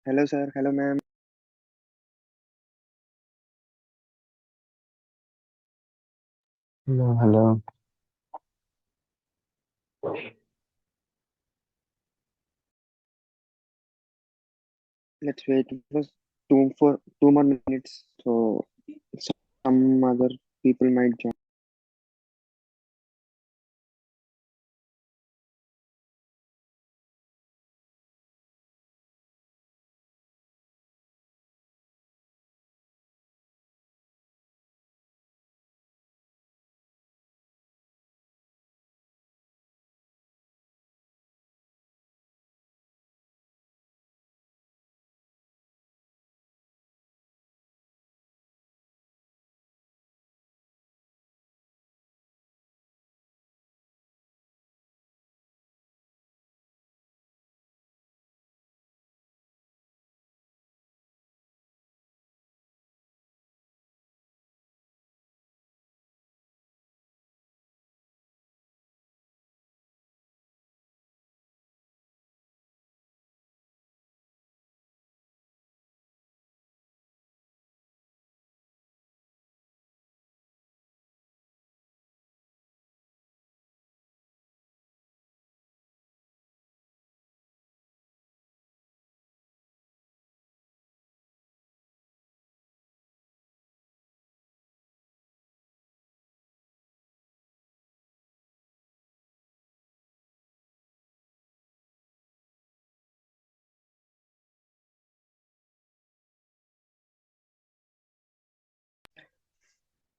Hello, sir. Hello, ma'am. Hello, hello. Let's wait for two more minutes so some other people might join.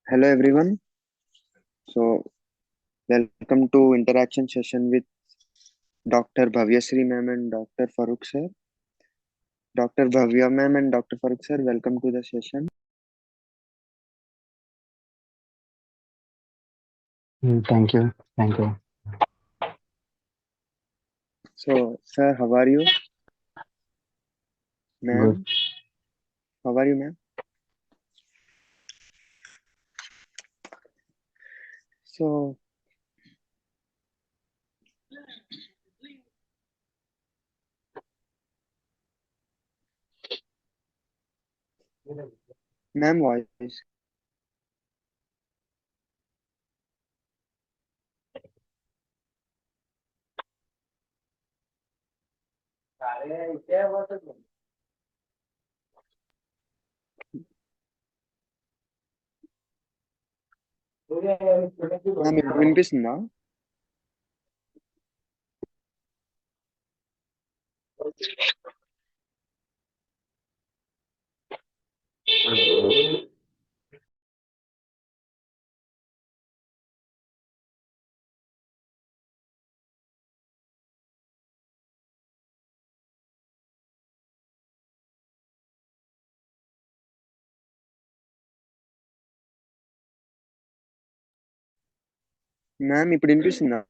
Hello, everyone. So, welcome to interaction session with Dr. Bhavya Sri ma'am and Dr. Farooq sir. Dr. Bhavya ma'am and Dr. Farooq sir, welcome to the session. Thank you. Thank you. So, sir, how are you, Good. ma'am? How are you, ma'am? So, ma'am, voice. Ma'am, ఇప్పుడు వినిపిస్తుందా? Ma'am ఇప్పుడు వినిపిస్తుందా?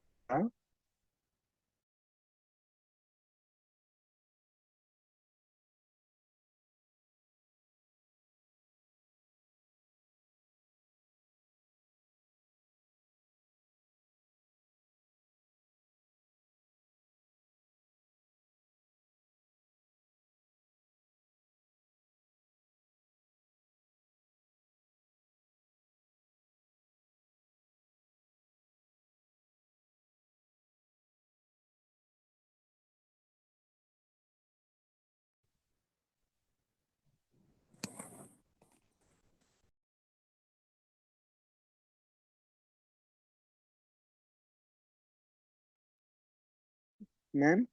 Ma'am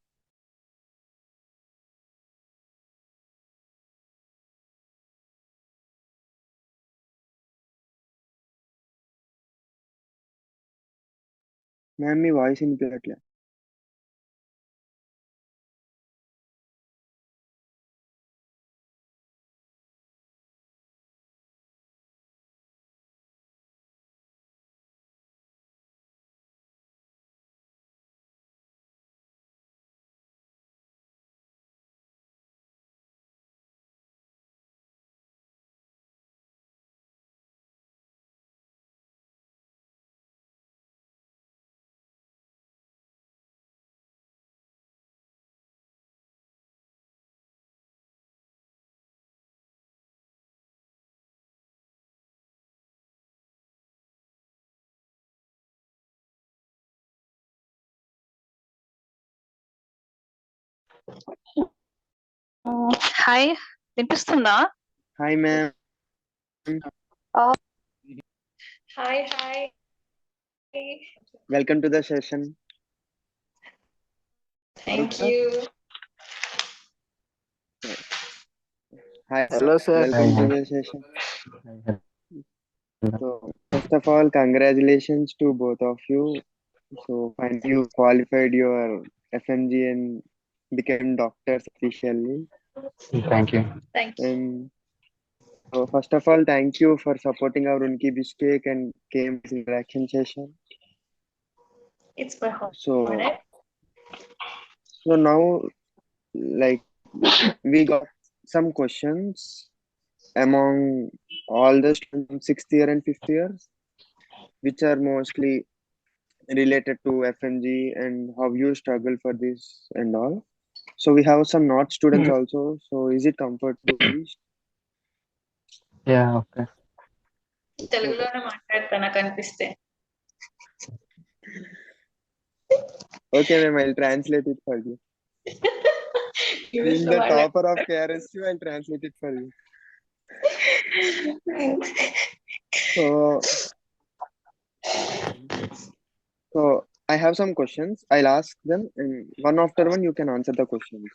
ma'am మీ voice వినిపించట్లే. Hi వినిపిస్తుందా? Hi, ma'am. Hi Welcome to the session. Farooq thank sir. You. Hi, sir. Hello, sir. Welcome Hi, to hi. the session. Hi, So, first of all, congratulations to both of you. So, finally, you qualified your FMG and became doctors officially. Thank you. Thank you. And so, first of all, thank you for supporting our UNIKIBISHKEK and came this interaction session. It's my So, honour. so now, like, we got some questions among all the students in sixth year and fifth years, which are mostly related to FMG and how you struggle for this and all. So we have some not students also. So is it comfortable? Yeah, okay. తెలుగులోనే మాట్లాడతా నాకు అనిపిస్తే. Okay, ma'am, I'll translate it for you. Being the topper of KRSU, I'll translate it for you. So, so I have some questions. I'll ask them, and one after one, you can answer the questions.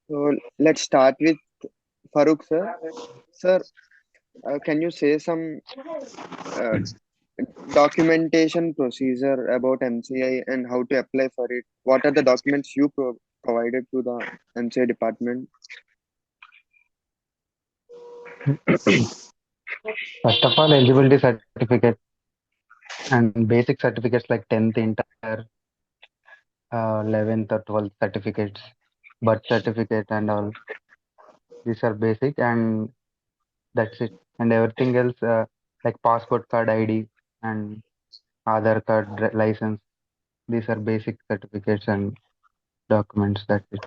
So let's start with Farooq sir. Sir, can you say some uh, documentation procedure about MCI and how to apply for it? What are the documents you provided to the MCI department? First of all, eligibility certificate and basic certificates like 10th, inter, 11th or 12th certificates, birth certificate and all. These are basic and that's it. And everything else like passport card ID and Aadhaar card license. These are basic certificates and documents. That's it.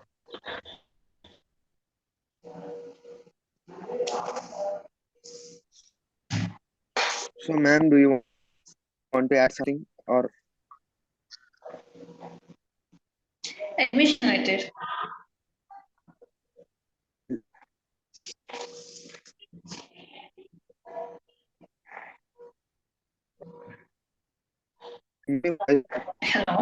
So, ma'am, do you want to add something or admission letter. Hello.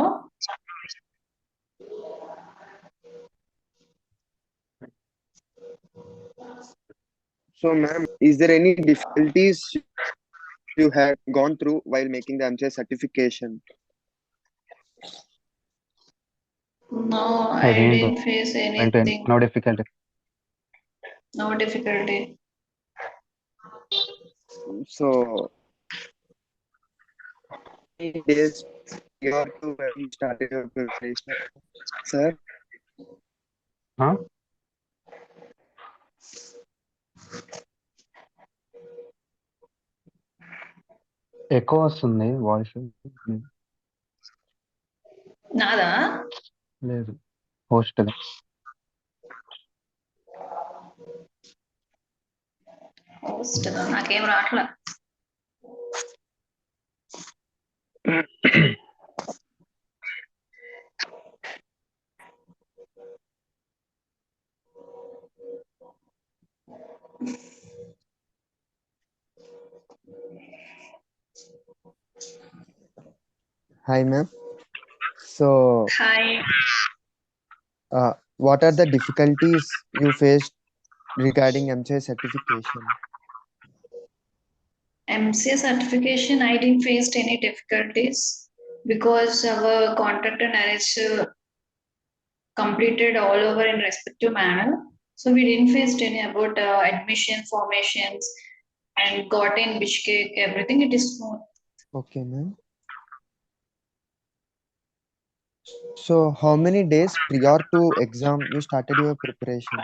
so, ma'am, is there any difficulties you had gone through while making the MCI certification? No, I I didn't didn't face went in, anything. no difficulty. No difficulty. So, any days prior to when you started your preparation, sir? Huh? ఎక్కువ వస్తుంది voice. నాదా? లేదు, host. వస్తుందా? నాకేం రావట్లా. Hi, ma'am. So, hi. what are the difficulties you faced regarding MCI certification? MCA certification, I didn't face any difficulties because our contract and arrange completed all over in respective manner. So we didn't face any about admission formations and got in Bishkek, everything it is smooth. Okay, ma'am. So, how many days prior to exam you started your preparation,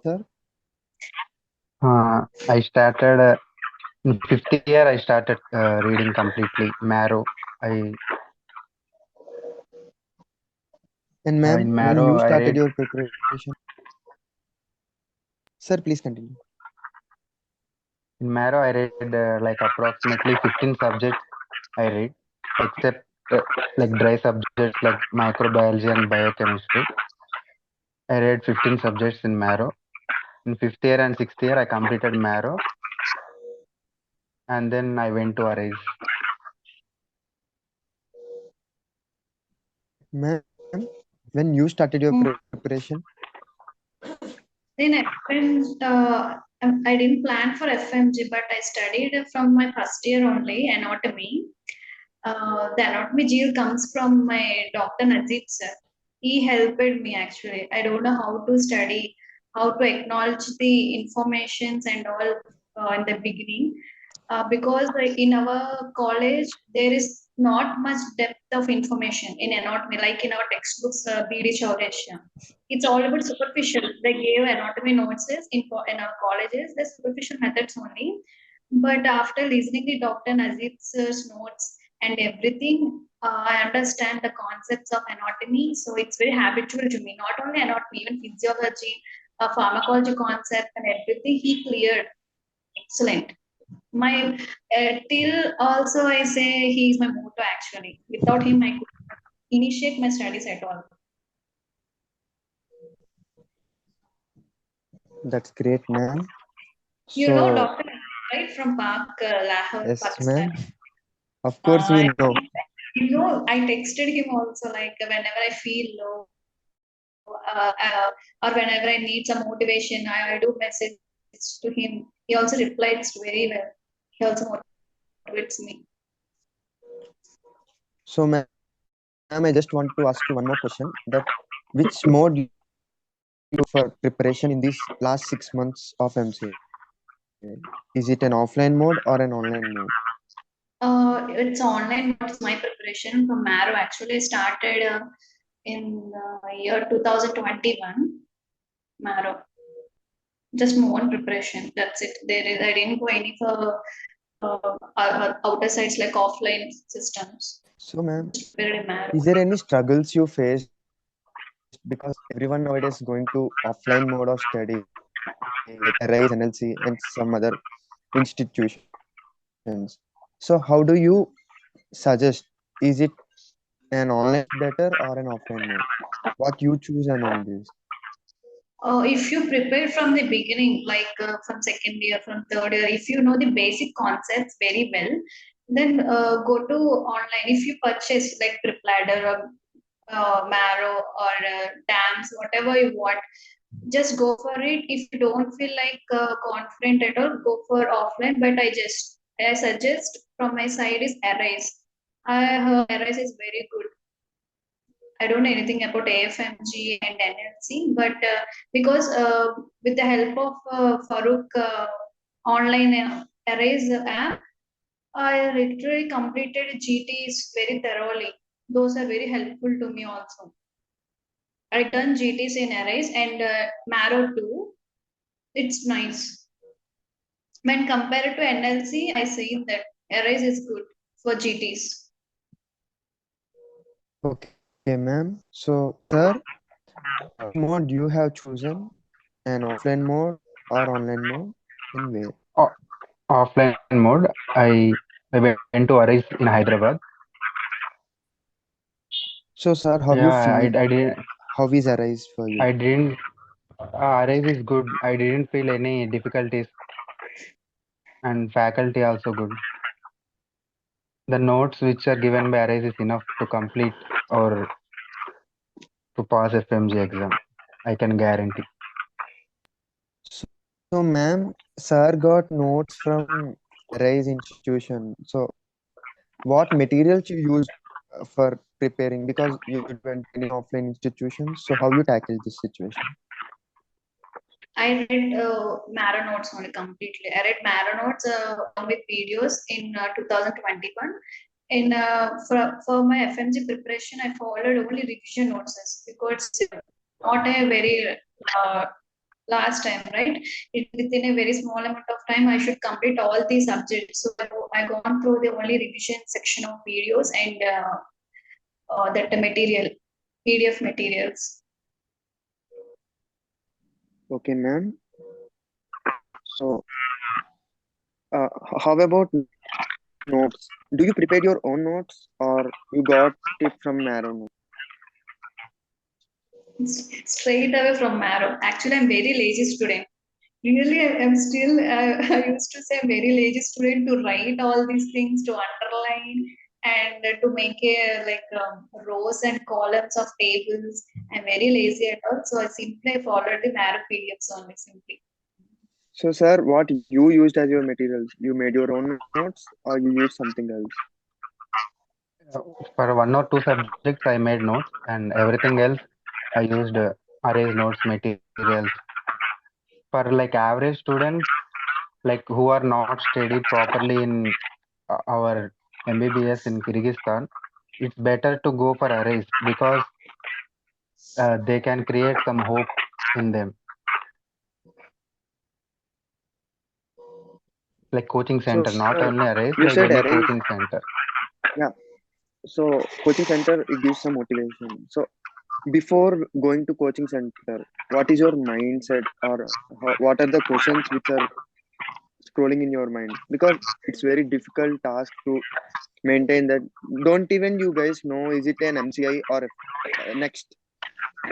sir? I started in fifth year. I started reading completely Marrow. And ma'am, In when Marrow you I started read. your preparation, sir, please continue. In Marrow I read like approximately 15 subjects. I read except uh, like dry subjects like microbiology and biochemistry. I read 15 subjects in Marrow. In fifth year and sixth year, I completed Marrow, and then I went to Arise. Ma'am, when you started your Mm. preparation? Then I didn't plan for FMG, but I studied from my first year only anatomy. The anatomy GL comes from my Dr. Najib sir. He helped me actually. I don't know how to study, how to acknowledge the informations and all in the beginning. Because in our college there is not much depth of information in anatomy, like in our textbooks, BD Chaudhary. It's all about superficial. They gave anatomy notes in our colleges, the superficial methods only. But after listening to Dr. Nazib's notes and everything, I understand the concepts of anatomy. So it's very habitual to me. Not only anatomy, even physiology, pharmacology concept and everything he cleared. Excellent. My till also I say he is my motto actually. Without him, I could initiate my studies at all. That's great, ma'am. You know So, Dr. Right from Pak, Lahore, yes, Pakistan. ma'am. Of course, we know. I texted him also like whenever I feel low, or whenever I need some motivation, I do message to him. He also replies very well. He also motivates me. So, ma'am, I just want to ask you one more question. That which mode you for preparation in these last 6 months of MCA? Is it an offline mode or an online mode? It's online. What's my preparation from Marrow? Actually, I started in year 2021. Marrow. Just one preparation. That's it. I didn't go any for outer sites like offline systems. So, ma'am, Just prepared in Marrow. is there any struggles you faced because everyone nowadays going to offline mode of study like Arise, NLC, and some other institutions? So, how do you suggest? Is it an online mode better or an offline mode? What you choose among these? If you prepare from the beginning, like from second year, from third year, if you know the basic concepts very well, then go to online. If you purchase like Prepladder or Marrow or Dams, whatever you want, just go for it. If you don't feel like confident at all, go for offline. But I suggest from my side is Arise. I heard Arise is very good. I don't know anything about AFMG and NLC, but because with the help of Farooq online Arise app, I literally completed GTs very thoroughly. Those are very helpful to me also. I done GTs in Arise and Marrow too. It's nice. When compared to NLC, I say that Arise is good for GTs. Okay, ma'am. So, sir, which mode you have chosen? An offline mode or online mode? In where? O- Offline mode. I went to Arise in Hyderabad. So, sir, how you Yeah, feel? I didn't. How is Arise for you? I didn't. Arise is good. I didn't feel any difficulties, and faculty also good. The notes which are given by Arise is enough to complete or to pass FMG exam. I can guarantee. So, ma'am, sir got notes from Rise institution. So, what materials you used for preparing? Because you went to any offline institutions. So, how you tackle this situation? I read Marrow Notes only completely. I read Marrow Notes along with videos in 2021. For my FMG preparation, I followed only revision notes because it's not a very uh, last time, right? Within a very small amount of time, I should complete all these subjects. So I gone through the only revision section of videos and that material, PDF materials. Okay, ma'am. So, how about now? notes. Do you prepare your own notes or you got it from Marrow notes? Straight away from Marrow. Actually, I'm very lazy student. Really, I'm still, I used to say I'm very lazy student to write all these things, to underline and to make a rows and columns of tables. I'm very lazy at all. So I simply followed the Marrow PDFs only simply. So, sir, what you used as your materials? You made your own notes or you used something else? For one or two subjects, I made notes, and everything else I used arrays notes materials. For like average students, like who are not studied properly in our MBBS in Kyrgyzstan, it's better to go for arrays because they can create some hope in them. Like coaching So, center, not sir, only arrays, you like said any arrays. coaching center. Yeah. So, coaching center, it gives some motivation. So, before going to coaching center, what is your mindset or what are the questions which are scrolling in your mind? Because it's very difficult task to maintain that. Don't even you guys know is it an MCI or next.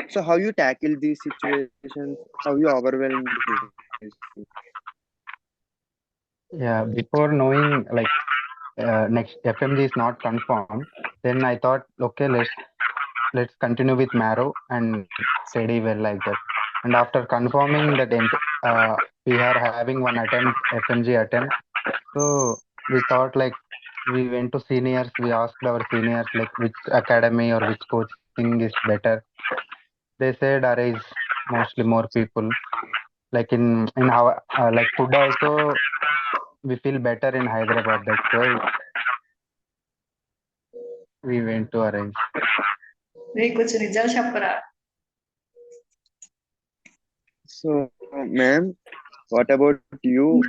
So how you tackle these situations? How you overwhelm this? Yeah, before knowing like next FMG is not confirmed, then I thought, okay, let's continue with Marrow and study well like that. And after confirming that we are having one attempt, FMG attempt, so we thought like we went to seniors, we asked our seniors like which academy or which coaching is better. They said Array is mostly more people. Like in our like food also we feel better in Hyderabad. That's why we went to Array. Very good result, Shapara. So, ma'am, what about you?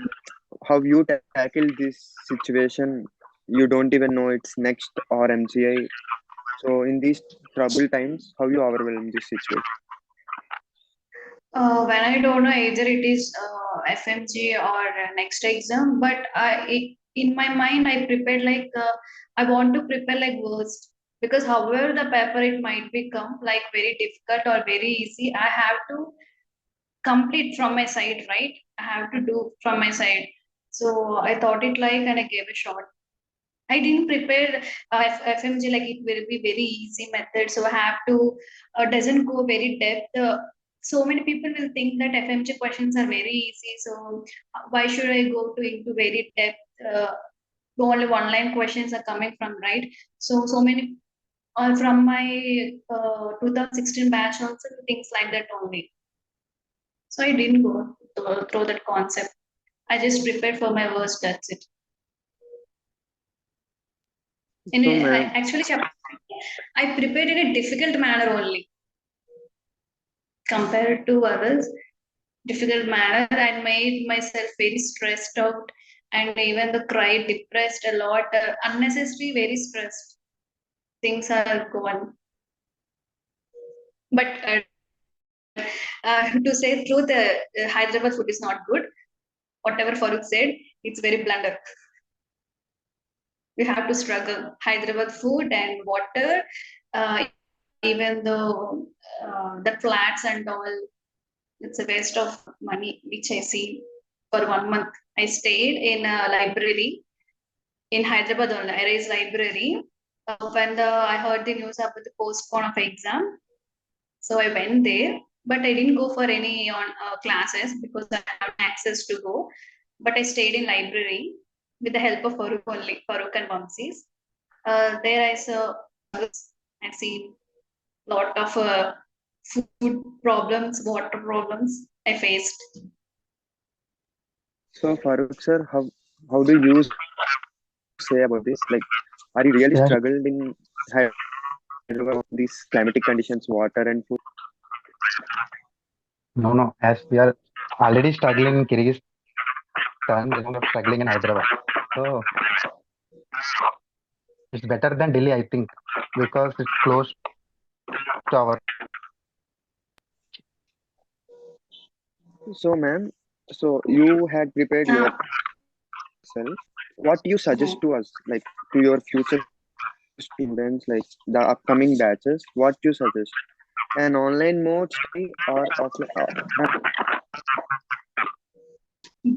How you tackle this situation? You don't even know it's next or MCI. So, in these trouble times, how you overwhelm this situation? When I don't know either it is FMG or next exam, but in my mind I prepared I want to prepare like worst because however the paper it might become like very difficult or very easy, I have to complete from my side, right? I have to do from my side. So I thought it like and I gave a shot. I didn't prepare FMG like it will be very easy method. So I have to doesn't go very depth. So many people will think that FMG questions are very easy. So why should I go to into very depth? Only one line questions are coming from right. So many from my 2016 batch also things like that only. So I didn't go through that concept. I just prepared for my worst. That's it. And So, ma'am, actually, I prepared in a difficult manner only compared to others. Difficult manner and made myself very stressed out and even the cried, depressed a lot, unnecessary, very stressed. Things are gone. But to say truth, Hyderabad food is not good. Whatever Farooq said, it's very blunder. We have to struggle. Hyderabad food and water, even though the flats and all, it's a waste of money, which I see for 1 month. I stayed in a library in Hyderabad only, Arise Library. When I heard the news about the postpone of exam, so I went there, but I didn't go for any on classes because I have access to go. But I stayed in library with the help of Farooq only, Farooq and Mamsis. There I saw, I see lot of food problems, water problems I faced. so Farooq sir, how do you say about this? Like, are you really struggled in Yeah, Hyderabad these climatic conditions, water and food? no. As we are already struggling in Kyrgyzstan, there's no point of struggling in Hyderabad. So it's better than Delhi, I think, because it's close to our So, ma'am, so you had prepared Uh, yourself. itself. What you suggest to us, like to your future students, like the upcoming batches, what you suggest? An online mode study or offline?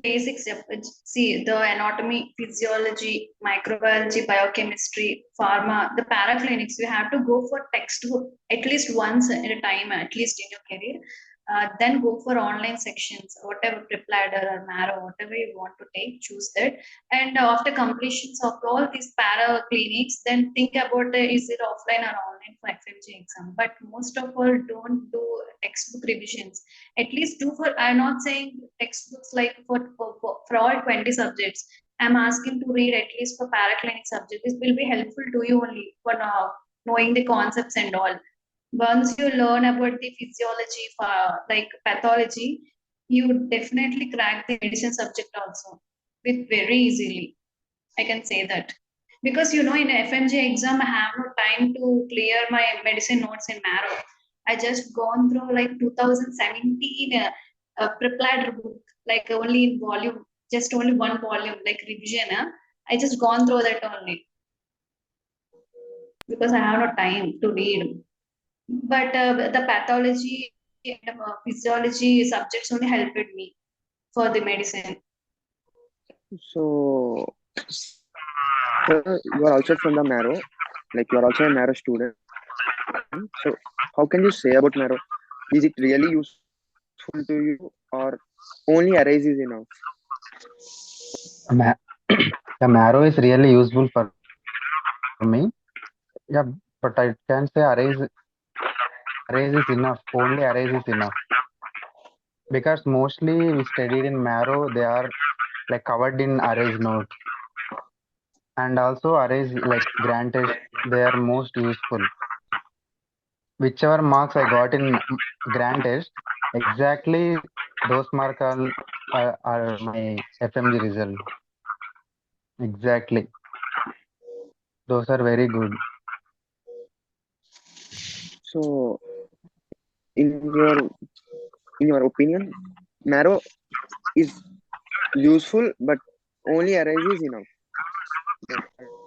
Basic step. See the anatomy, physiology, microbiology, biochemistry, pharma, the paraclinics. You have to go for textbook at least once at a time, at least in your career. Then go for online sections, whatever prep ladder or marrow, whatever you want to take, choose that. And after completions of all these para clinics, then think about is it offline or online for FMG exam. But most of all, don't do textbook revisions. At least do for, I'm not saying textbooks like for all 20 subjects. I'm asking to read at least for paraclinic subject. This will be helpful to you only for knowing the concepts and all. Once you learn about the physiology, like pathology, you definitely crack the medicine subject also with very easily. I can say that. Because in FMG exam, I have no time to clear my medicine notes in marrow. I just gone through like 2017 prepared book, like only in volume, just only one volume, like revision. I just gone through that only because I have no time to read. But the pathology and physiology subjects only helped me for the medicine. So, sir, you are also from the marrow, like you are also a marrow student. So, how can you say about marrow? Is it really useful to you, or only arrays is enough? Ma- the marrow is really useful for me. Yeah, but I can say arrays is enough. Only arrays is enough. Because mostly we studied in marrow, they are like covered in arrays notes. And also arrays like grand test, they are most useful. Whichever marks I got in grand test, exactly those marks are my FMG result. Exactly. Those are very good. So, in your opinion, marrow is useful, but only arrays is enough.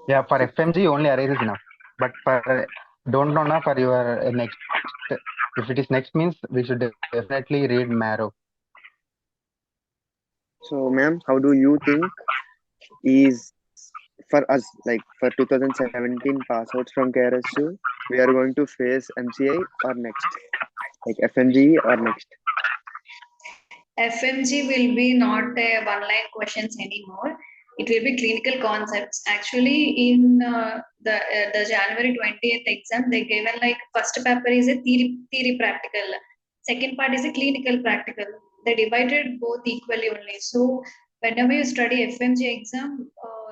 Yeah, for FMG, only arrays is enough. But for don't know now for your next, if it is next means we should definitely read marrow. So, ma'am, how do you think is for us, like for 2017 pass outs from KRSU, we are going to face MCI or next, like FMGE or next? FMG will be not one-line questions anymore. It will be clinical concepts. Actually, in the January 20th exam, they given like first paper is a theory practical, second part is a clinical practical. They divided both equally only. So whenever you study FMG exam,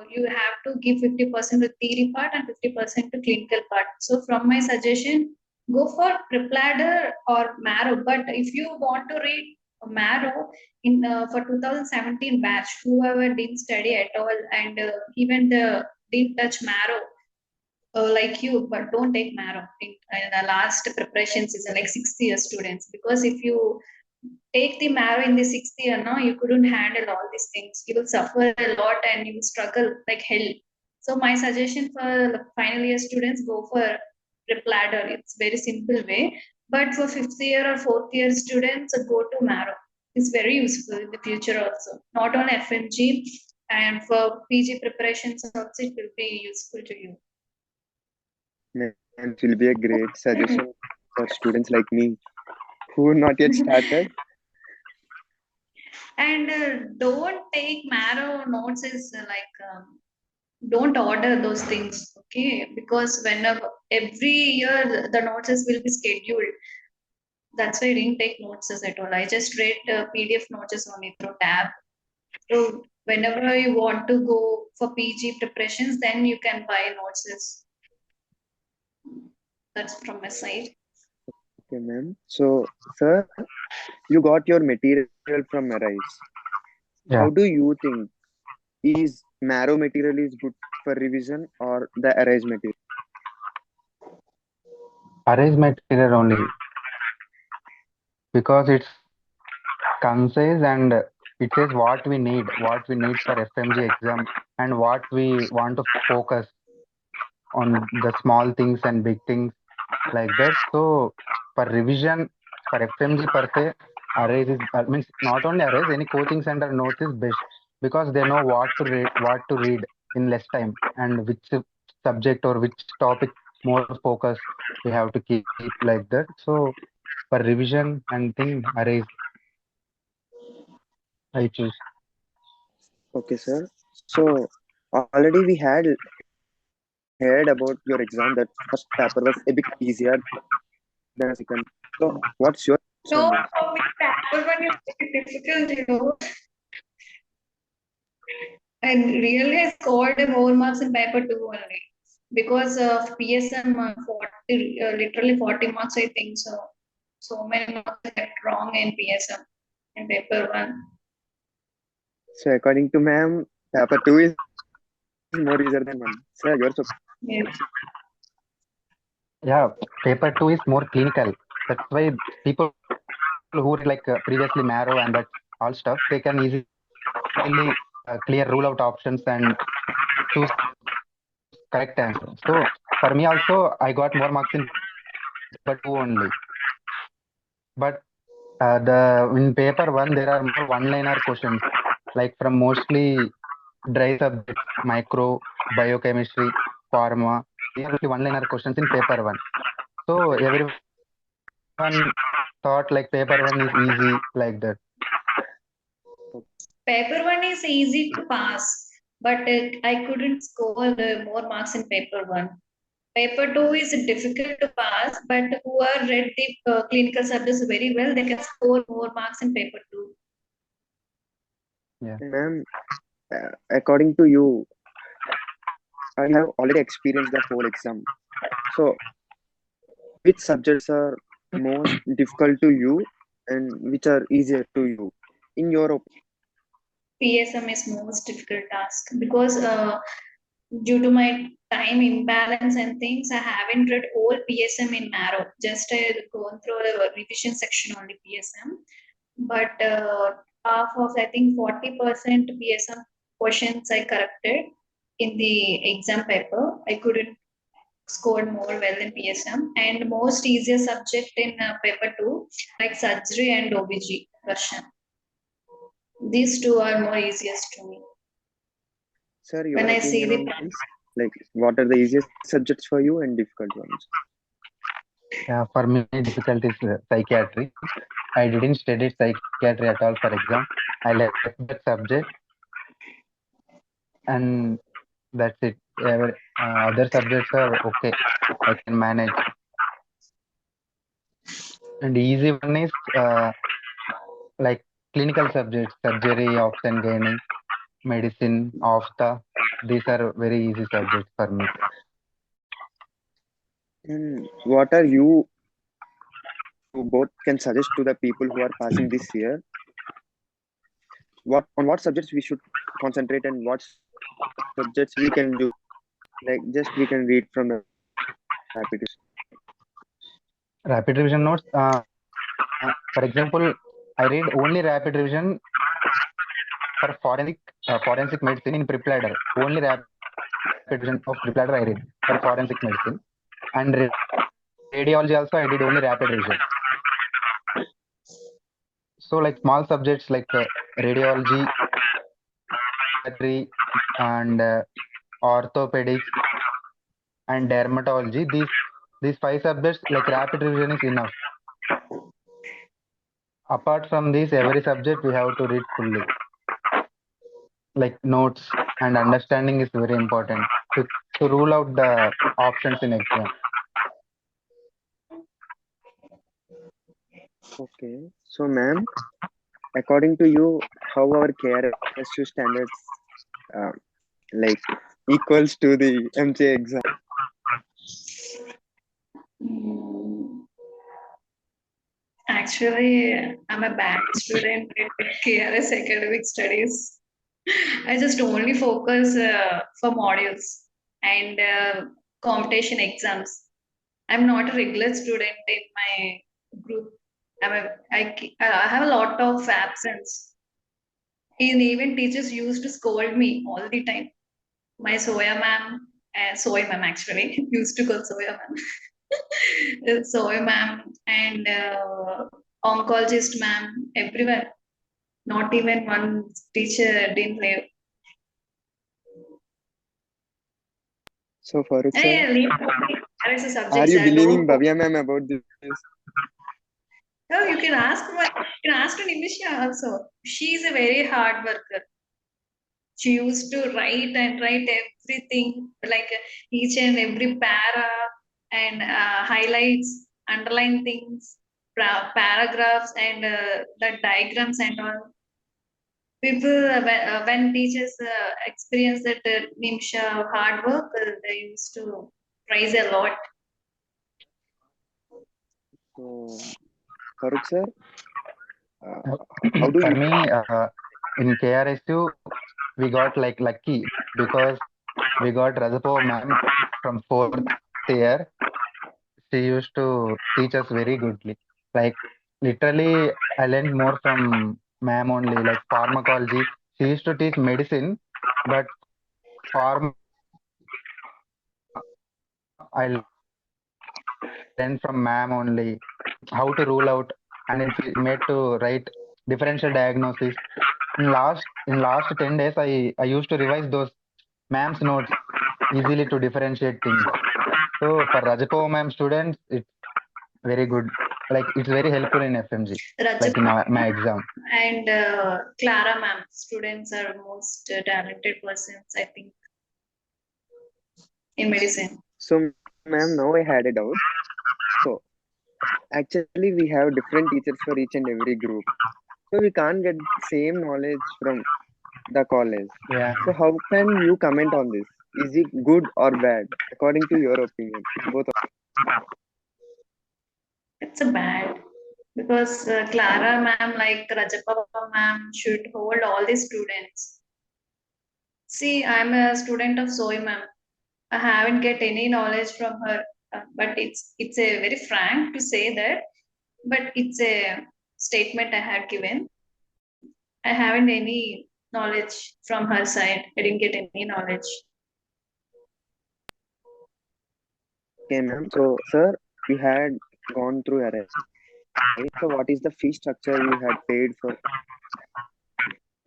you have to give 50% to theory part and 50% to clinical part. So from my suggestion, go for prepladder or marrow. But if you want to read marrow in for 2017 batch, whoever didn't study at all and even the didn't touch marrow like you, but don't take marrow in the last preparation season, like 6th year students, because if you take the marrow in the 6th year, no, you couldn't handle all these things. You will suffer a lot and you will struggle like hell. So my suggestion for the final year students, go for prep ladder. It's very simple way. But for 5th year or 4th year students, go to marrow. It's very useful in the future also. Not on FMG, and for PG preparations also, it will be useful to you. And it will be a great suggestion for students like me who not yet started. And don't take marrow notes is don't order those things, okay? Because whenever every year the notes will be scheduled. That's why I didn't take notes at all. I just read PDF notes only through tab. So whenever you want to go for PG preparations, then you can buy notes. That's from my side. Okay, ma'am. So, sir, you got your material from Arise. How Yeah, do you think is marrow material is good for revision or the Arise material? arrays material only because it's concise and It says what we need for FMG exam, and what we want to focus on, the small things and big things, like that. So for revision, for FMG per se, arrays is means not only arrays, any coaching center notes is best, because they know what to read in less time, and which subject or which topic more focus we have to keep, like that. So for revision and thing, arrays I choose. Okay, sir. So already we had heard about your exam that first paper was a bit easier than the second. So what's your thoughts on No, this? for me, paper one is very difficult. And really, I scored more marks in paper two only because of PSM 40, literally 40 marks, I think so. So many marks I got wrong in PSM in paper one. So according to ma'am, paper two is more easier than one. Sir, yours opinion? Yes. Yeah, paper two is more clinical. That's why people who read like previously marrow and that all stuff, they can easily clear rule out options and choose correct answer. So for me also, I got more marks in paper two only. But the in paper one there are more one-liner questions, like from mostly dry subjects, micro, biochemistry, pharma. These are mostly one-liner questions in paper one. So everyone thought like paper one is easy, like that. Paper one is easy to pass, but I couldn't score more marks in paper one. Paper two is difficult to pass, but who are read the clinical subjects very well, they can score more marks in paper two. Yeah. And ma'am, according to you, you have already experienced the whole exam. So which subjects are most difficult to you and which are easier to you, in your opinion? PSM is most difficult task because due to my time imbalance and things, I haven't read all PSM in narrow. Just I gone through the revision section only PSM, but half of I think 40% PSM questions I corrected in the exam paper. I couldn't score more well in PSM, and most easiest subject in paper two like surgery and OBG Russian. These two are more easiest to me. Sir, your When I see opinion the on this? Like, what are the easiest subjects for you and difficult ones? Yeah, for me, difficult is psychiatry. I didn't study psychiatry at all for exam. I left that subject, and that's it. Other subjects are okay. I can manage. And the easy one is like clinical subjects, surgery, option gaining, medicine, ophtha. These are very easy subjects for me. And what are you both can suggest to the people who are passing this year? What subjects we should concentrate and what subjects we can do? Like just we can read from the rapid revision. Rapid revision notes. For example, I read only rapid revision for forensic medicine in Prepladder. Only rapid revision of Prepladder I read for forensic medicine. And radiology also I did only rapid revision. So like small subjects like radiology, psychiatry, and orthopedics and dermatology. These five subjects like rapid revision is enough. Apart from this, every subject we have to read fully. Like notes and understanding is very important to rule out the options in exam. Okay. So, ma'am, according to you, how our KRSU standards uh, like equals to the MJ exam? mm, actually, I'm a bad student in KRS academic studies. I just only focus for modules and competition exams. I'm not a regular student in my group. I have a lot of absence. Even teachers used to scold me all the time. My soy ma'am actually used to call soya ma'am, soy ma'am and oncologist ma'am, everyone. Not even one teacher didn't leave. So Farooq sir, Hey, leave RSU are subjects. you believing Don't. Bhavya ma'am about this? No, you can ask. You can ask to Nimisha also. She is a very hard worker. She used to write and write everything, like each and every para and highlights, underline things, paragraphs, and the diagrams and all. People, when teachers experience that Nimsha hard work, they used to praise a lot. So Farooq sir, uh, Uh, how do For you? me, in KRSU, we got like lucky because we got Rajapo ma'am from fourth year. She used to teach us very goodly. Like literally, I learned more from ma'am only, like pharmacology. She used to teach medicine, but pharma, I learned from ma'am only how to rule out, and then she made to write differential diagnosis. In last 10 days, I used to revise those ma'am's notes easily to differentiate things. So for Rajapo ma'am students, it's very good. Like it's very helpful in FMG, like in Rajat my exam. and Clara ma'am, students are most talented persons, I think, in medicine. So ma'am, now I had a doubt. So actually, we have different teachers for each and every group. So we can't get same knowledge from the college. Yeah, So how can you comment on this? Is it good or bad according to your opinion? Both. It's a bad because Clara ma'am, like Rajapapa ma'am, should hold all the students. See, I'm a student of Soy ma'am. I haven't get any knowledge from her, but it's a very frank to say that, but it's a statement I had given. I haven't any knowledge from her side. I didn't get any knowledge. Okay, ma'am. So sir, you had gone through array. So what is the fee structure you had paid for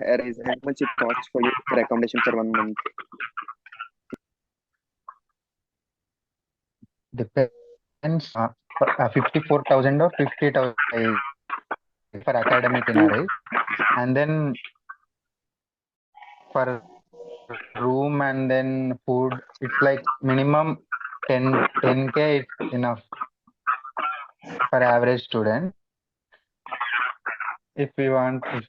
arrays and how much it costs for you for accommodation for 1 month? depends. 54,000 or 50,000 for academic in You array, and then for room and then food, it's like minimum 10K is enough for average student. If we want, if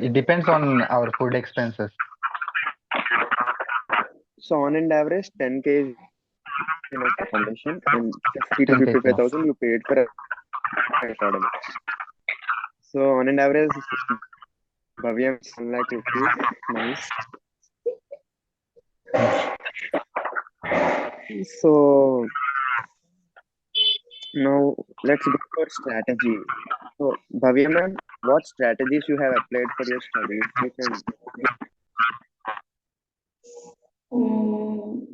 it depends on our food expenses. so on an average 10K is enough for accommodation and 50 to 10K is enough. 55,000 you paid for academic. So on an average, Bhavya is 1 lakh rupees. Nice. So now let's go for strategy. So Bhavya ma'am, what strategies you have applied for your studies? You can.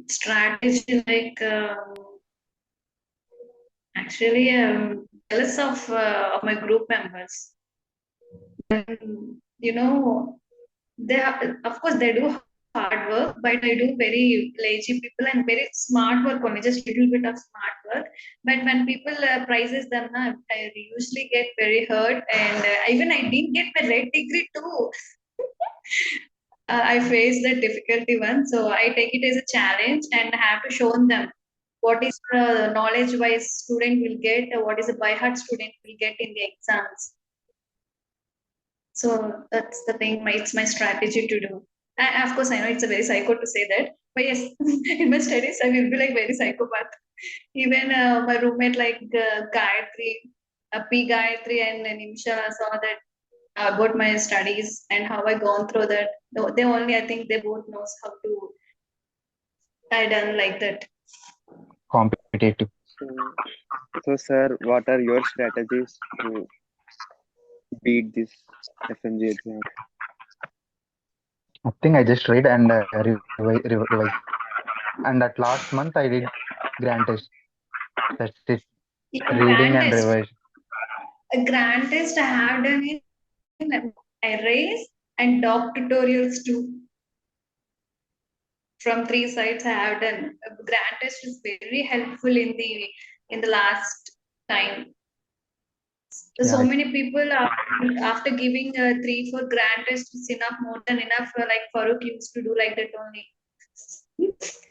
Strategy like actually jealous of my group members. And, they are, of course they do hard work, but I do very lazy people and very smart work only, just little bit of smart work. But when people praises them, I usually get very hurt, and even I didn't get my red degree too. I face that difficulty one, so I take it as a challenge and have to show them what is the knowledge wise student will get, what is the by heart student will get in the exams. So that's the thing. It's my strategy to do. Of course, I know it's a very psycho to say that, but yes, in my studies, I will be like very psychopath. Even my roommate, like Gayatri, P. Gayatri, and Nimsha saw that about my studies and how I gone through that. They only, I think, they both knows how to I done like that. Competitive. So sir, what are your strategies to beat this FMG exam? Nothing. I just read and revise. And at last month, I did grand test. That's it. In Reading grand and test, revise. a grand test I have done in arrays and doc tutorials too. From three sites I have done. Grand test is very helpful in the last time. Yeah, So it's many people are, after giving three for grand test is enough, more than enough. Like Farooq used to do like that only.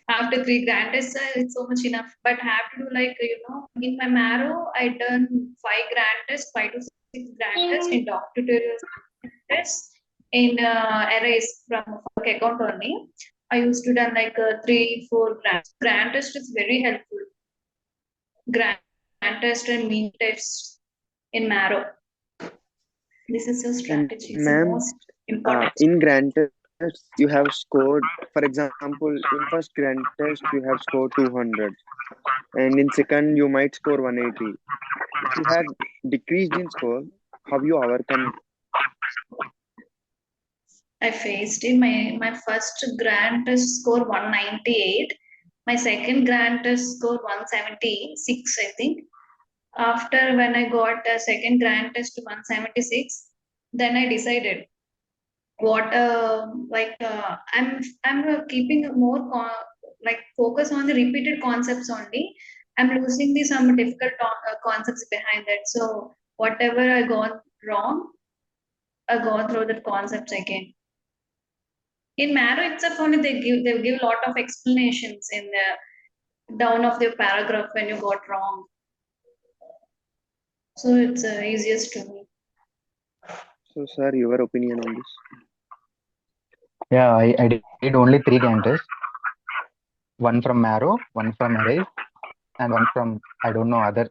After three grand tests, it's so much enough. But I have to do like in my marrow, I done five grand tests, 5 to 6 grand tests in doc tutorials tests in arrays from work account only. I used to done like 3, 4 grand test is very helpful. Grand test and mean tests in marrow. This is your And strategy. It's the ma'am, most important. in grand tests, you have scored, for example, in first grand test, you have scored 200, and in second, you might score 180. If you had decreased in score, how you overcome? I faced in my first grand test score 198. My second grand test score 176, I think. After when I got a second grand test 176, then I decided what I'm keeping a more like focus on the repeated concepts only. I'm losing the some difficult concepts behind that. So whatever I got wrong, I go through that concepts again. In Marrow itself only they give a lot of explanations in the down of the paragraph when you got wrong. So it's easiest to me. So, sir, your opinion on this? yeah. I did only three grand tests. One from Marrow, one from Arrays, and one from I don't know other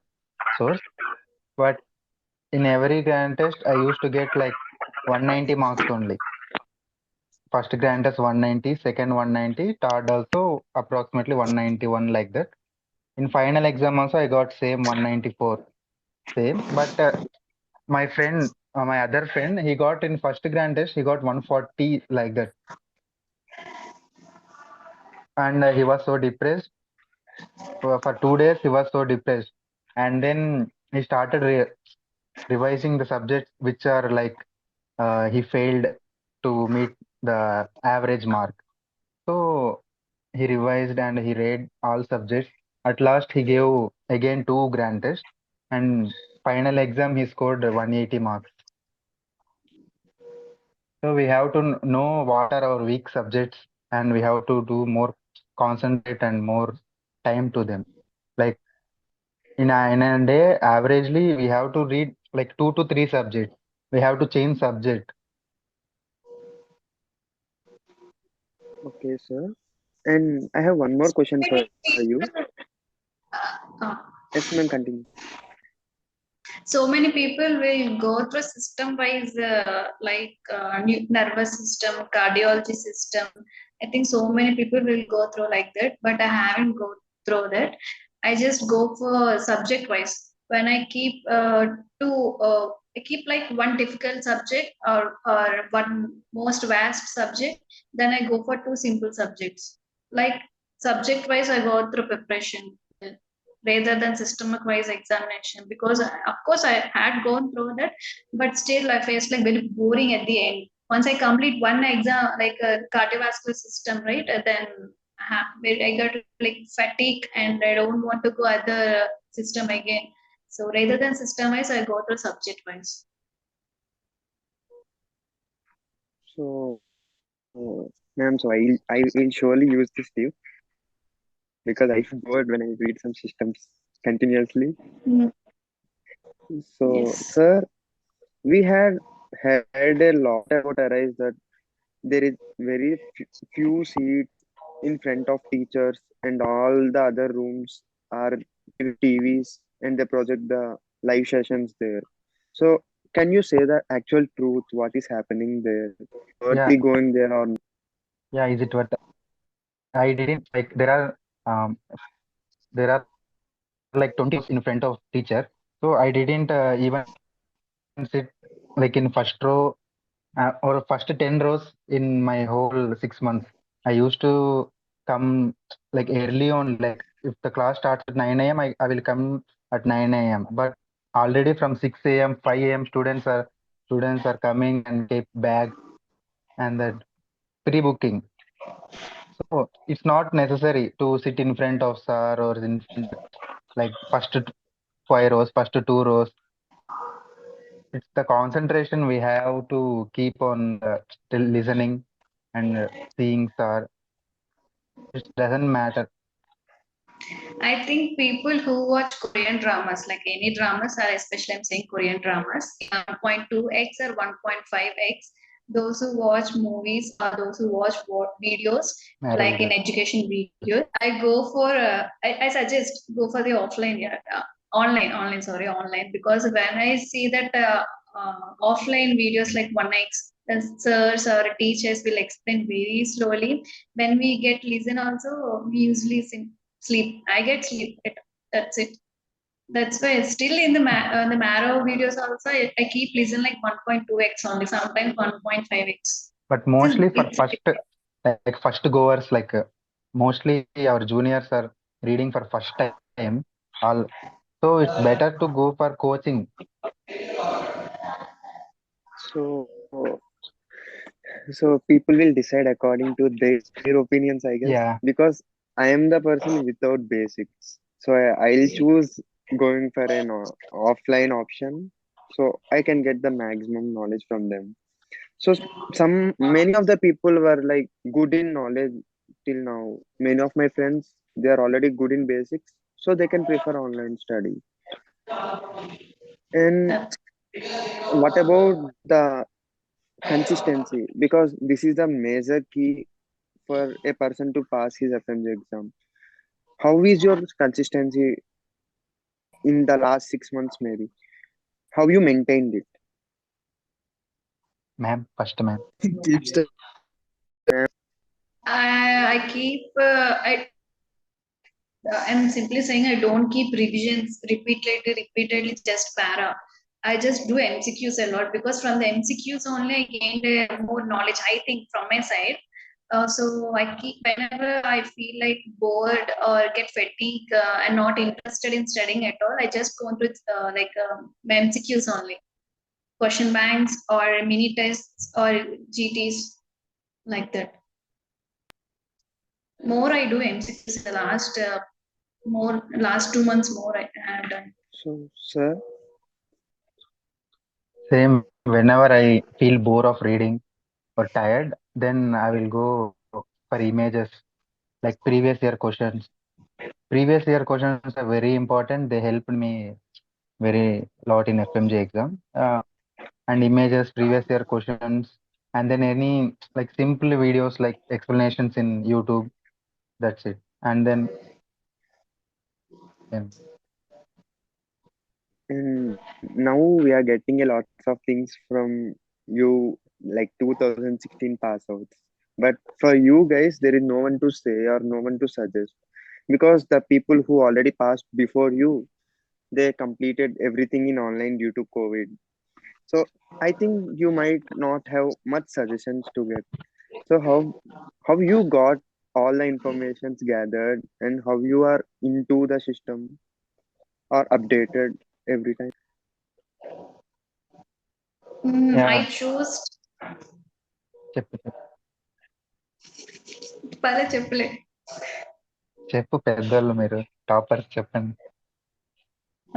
source. But in every grand test, I used to get like 190 marks only. First grand test 190, second 190, third also approximately 191 like that. In final exam also I got same 194 same. But my other friend, he got in first grand test he got 140 like that, and he was so depressed for 2 days. He was so depressed, and then he started revising the subjects which are like he failed to meet the average mark. So he revised and he read all subjects. At last, he gave again two grand tests, and final exam he scored 180 marks. So we have to know what are our weak subjects, and we have to do more concentrate and more time to them. Like in a day, averagely we have to read like 2 to 3 subjects. We have to change subject. Okay, sir. And I have one more question for you. Uh, Yes, ma'am, continue. so many people will go through system wise nervous system, cardiology system. I think so many people will go through like that, but I haven't go through that. I just go for subject wise. When I keep two I keep like one difficult subject or one most vast subject, then I go for two simple subjects. Like subject wise I go through preparation rather than systemic wise examination, because of course I had gone through that, but still I faced like very boring at the end. Once I complete one exam like a cardiovascular system, right, then I got like fatigue and I don't want to go other system again. So rather than system wise I go through subject wise. So, ma'am, so I will surely use this tip because I feel bored when I read some systems continuously. Mm, So, yes. sir, we had heard a lot about Arise that there is very few seats in front of teachers, and all the other rooms are with TVs, and they project the live sessions there. So, can you say the actual truth? What is happening there? Is it Yeah, worthy going there or? yeah. Is it what I didn't like? There are like 20 seats in front of teacher, so I didn't even sit like in first row or first 10 rows in my whole 6 months. I used to come like early on, like if the class starts at 9 a.m., I will come at 9 a.m. But already from 6 a.m., 5 a.m. students are coming and keep bags and that pre-booking. So it's not necessary to sit in front of sir or in front, like first 5 rows, first 2 rows. It's the concentration we have to keep on still listening and seeing sir. It doesn't matter. I think people who watch Korean dramas, like any dramas, are especially I'm saying Korean dramas, 1.2x or 1.5x. Those who watch movies or those who watch videos, like in Videos. education videos, I go for, I suggest go for the offline, yeah, online, because when I see that offline videos like 1x, the sirs or teachers will explain very slowly. When we get listen also, we usually sleep. I get sleep. That's it. That's why still in the Marrow videos also I keep listen like 1.2x only, sometimes 1.5x. But mostly for It's first, like first goers, like mostly our juniors are reading for first time. All so it's better to go for coaching. So, so people will decide according to their opinions, I guess, Yeah, because I am the person without basics. So I'll choose going for an offline option, so I can get the maximum knowledge from them. So some many of the people were like good in knowledge till now. Many of my friends, they are already good in basics, so they can prefer online study. And that's what about the consistency? Because this is the major key for a person to pass his FMG exam. How is your consistency in the last 6 months, maybe? How you maintained it? ma'am, first ma'am. Keep studying. I keep I'm simply saying I don't keep revisions repeatedly just para. I just do MCQs a lot because from the MCQs only I gained more knowledge. I think from my side. So I keep whenever I feel like bored or get fatigue and not interested in studying at all, I just go into my MCQs only, question banks or mini tests or GTs like that. More I do MCQs in the last 2 months more I have done. So, sir, Same. Whenever I feel bored of reading or tired, then I will go for images like previous year questions. Previous year questions are very important. They helped me very lot in FMG exam. And images, previous year questions, and then any like simple videos like explanations in YouTube. That's it. And then um, and now we are getting a lot of things from you, like 2016 pass outs. But for you guys, there is no one to say or no one to suggest, because the people who already passed before you, they completed everything in online due to COVID. So I think you might not have much suggestions to get. So how you got all the informations gathered and how you are into the system or updated every time? yeah, I choose చెప్పు చెప్పు పదే చెప్పలే. చెప్పు పెద్దోళ్ళు మీరు toppers చెప్పండి.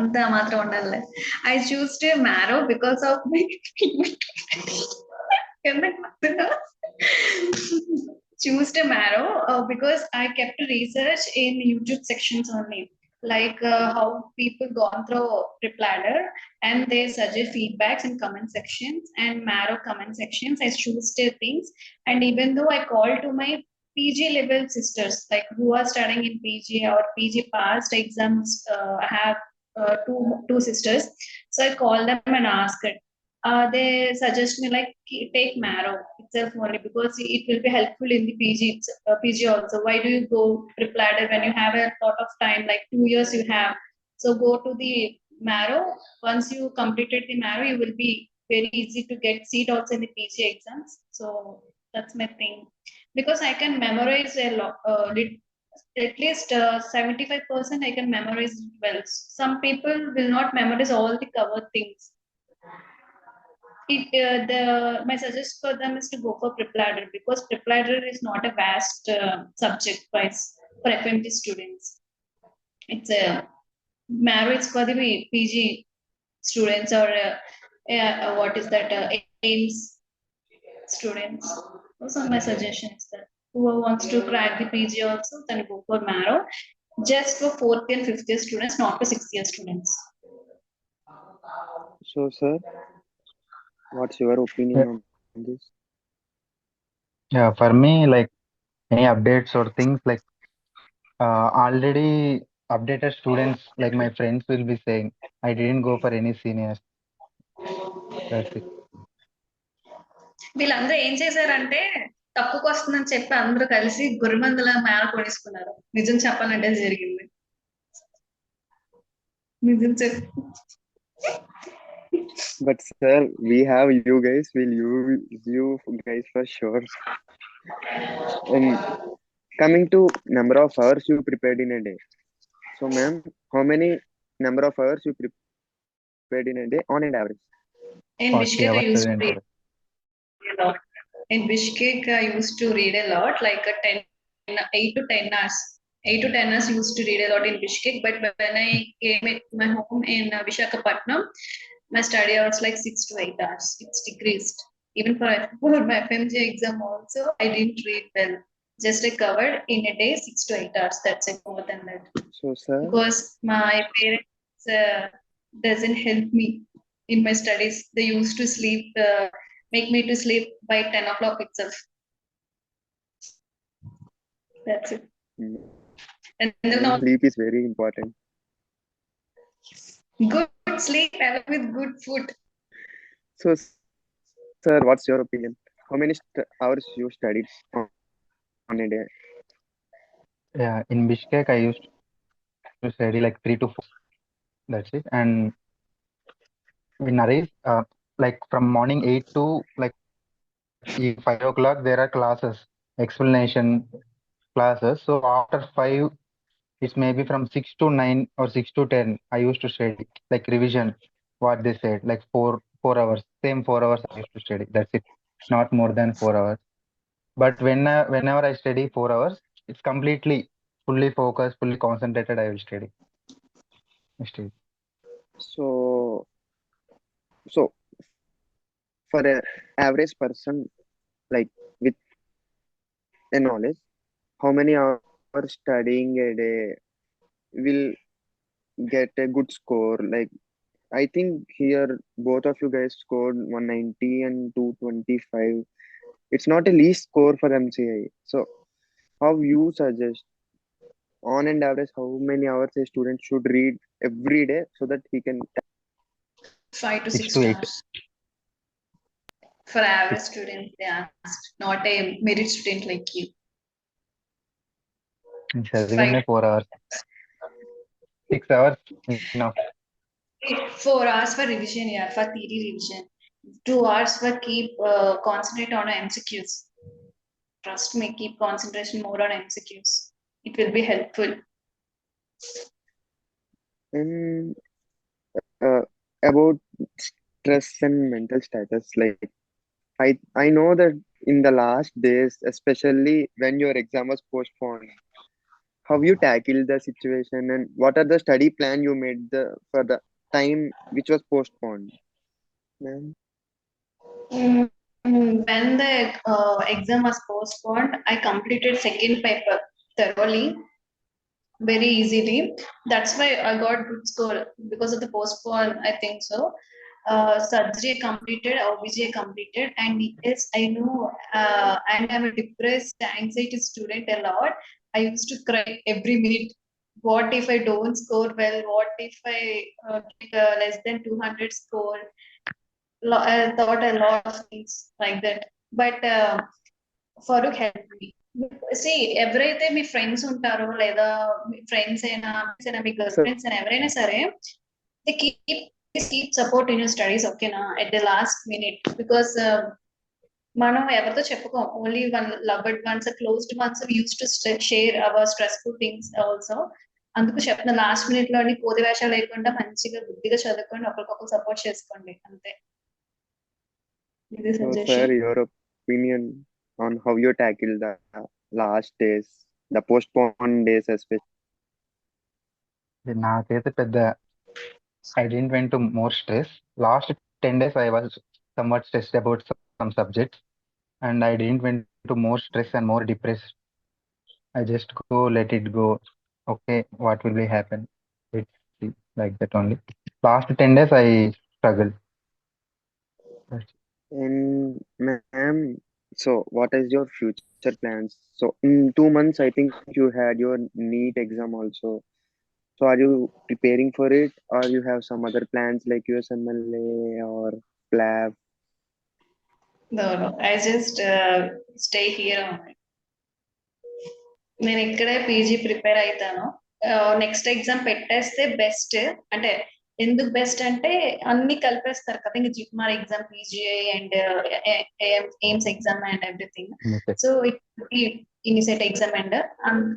అంతే ఆ మాత్రం ఉండాలి. I choose to Marrow because of my ఎందుకు నవ్వుతున్నావ్? Choose to Marrow because I kept research in YouTube sections only, like how people gone through Prepladder and they suggest feedbacks in comment sections and Marrow comment sections. I choose the things, and even though I call to my PG level sisters, like who are studying in PG or PG past exams, I have two sisters. So I call them and ask it. They suggest me like take Marrow itself only because it will be helpful in the PG also. Why do you go Prepladder when you have a lot of time, like 2 years you have? So go to the Marrow. Once you completed the Marrow, you will be very easy to get seat also in the PG exams. So that's my thing. Because I can memorize a lot, at least 75% I can memorize well. Some people will not memorize all the covered things. My suggestion for them is to go for prepladder because prepladder is not a vast subject wise for FMT students. It's a marriage for the PG students or what is that AIMS students. Also, my suggestion is that whoever wants to crack the PG also then go for Marrow, just for fourth and fifth year students, not for sixth year students. So, sir, what's your opinion Yeah, on this? yeah, for me, like any updates or things like already updated students, like my friends will be saying, I didn't go for any seniors. That's it. వీళ్ళందరూ ఏం చేశారంటే తక్కువకి వస్తుందని చెప్పి అందరూ కలిసి గురిమందుల మేళ కొనేసుకున్నారు. నిజం చెప్పాలంటే జరిగింది. నిజం చెప్పు. But sir, we have you guys. Will you guys for sure? Coming to number of hours you prepared in a day. So, ma'am, how many number of hours you prepared in a day on an average? In 40 Bishkek, I hours used to study read a lot. In Bishkek, I used to read a lot, like 8 to 10 hours. 8 to 10 hours used to read a lot in Bishkek, but when I came at my home in Visakhapatnam, my study hours like 6 to 8 hours. It's decreased. Even for my FMG exam also, I didn't read well. Just I covered in a day 6 to 8 hours. That's it, more than that. So, sir, Because my parents doesn't help me in my studies. They used to sleep, make me to sleep by 10 o'clock itself. That's it. And then ma'am, sleep is very important. good sleep along with good food. So, sir, what's your opinion? How many hours you studied on a day? Yeah, in Bishkek, I used to study like 3 to 4. That's it. And in Naris, like from morning 8 to like 5 o'clock, there are classes, explanation classes. So after 5, it's maybe from 6 to 9 or 6 to 10. I used to study like revision, what they said, like 4 hours, same 4 hours I used to study. That's it, not more than 4 hours. But whenever I study 4 hours, it's completely fully focused, fully concentrated. I will study. Study. So, so for a average person like with a knowledge, how many hours studying a day will get a good score? Like I think here both of you guys scored 190 and 225. It's not a least score for MCI. So how you suggest on and average how many hours a student should read every day so that he can 5 to 6 6 to 8. hours. For average student, they asked, not a merit student like you. Chadivinne 4 hours. 6 hours enough. 4 hours for revision, yeah, for theory revision. 2 hours for keep concentrate on MCQs. Trust me, keep concentration more on MCQs. It will be helpful. and about stress and mental status. Like I know that in the last days, especially when your exam was postponed, how you tackled the situation and what are the study plan you made for the time which was postponed, ma'am? When the exam was postponed, I completed second paper thoroughly, very easily. That's why I got good score because of the postpone. I think so. Surgery completed, OBGA completed, and yes, I know. And I'm a depressed, anxiety student a lot. I used to cry every minute. What if I don't score well? What if I get less than 200 score? I thought a lot of things like that. But Farooq helped me. See, ఎవరైతే మీ friends ఉంటారో లేదా మీ friends అయినా మీ girl So, friends అయినా ఎవరైనా సరే they keep keep support in your studies, okay na, at the last minute, because మనం ఎవరితో చెప్పుకోం, only one loved ones, closed ones use to share our stressful things also. అందుకు చెప్తున్నా, last minute లో అన్ని కోతి వేషాలు లేకుండా మంచిగా బుద్ధిగా చదువుకోండి, ఒకరికొకరు సపోర్ట్ చేసుకోండి, అంతే. ఇది So, sir, suggestion. your opinion on how you tackle the last days, the postponed days, especially. నాకైతే పెద్ద I didn't went to more stress. Last 10 days I was somewhat stressed about some subjects, and I didn't went to more stress and more depressed. I just go let it go. Okay, what will be happen? Let's see, like that only. Last 10 days I struggled. And ma'am, so what is your future plans? So in 2 months, I think you had your NEET exam also. So are you preparing for it, or you have some other plans like USMLA or PLAB? No, I just stay here only. నేను ఇక్కడే PG prepare అవుతాను. Next exam పెట్టేస్తే best. అంటే ఎందుకు best అంటే అన్ని కలిపేస్తారు కదా, ఇంకా JIPMER exam, PGI and AIIMS exam and everything. So INICET exam and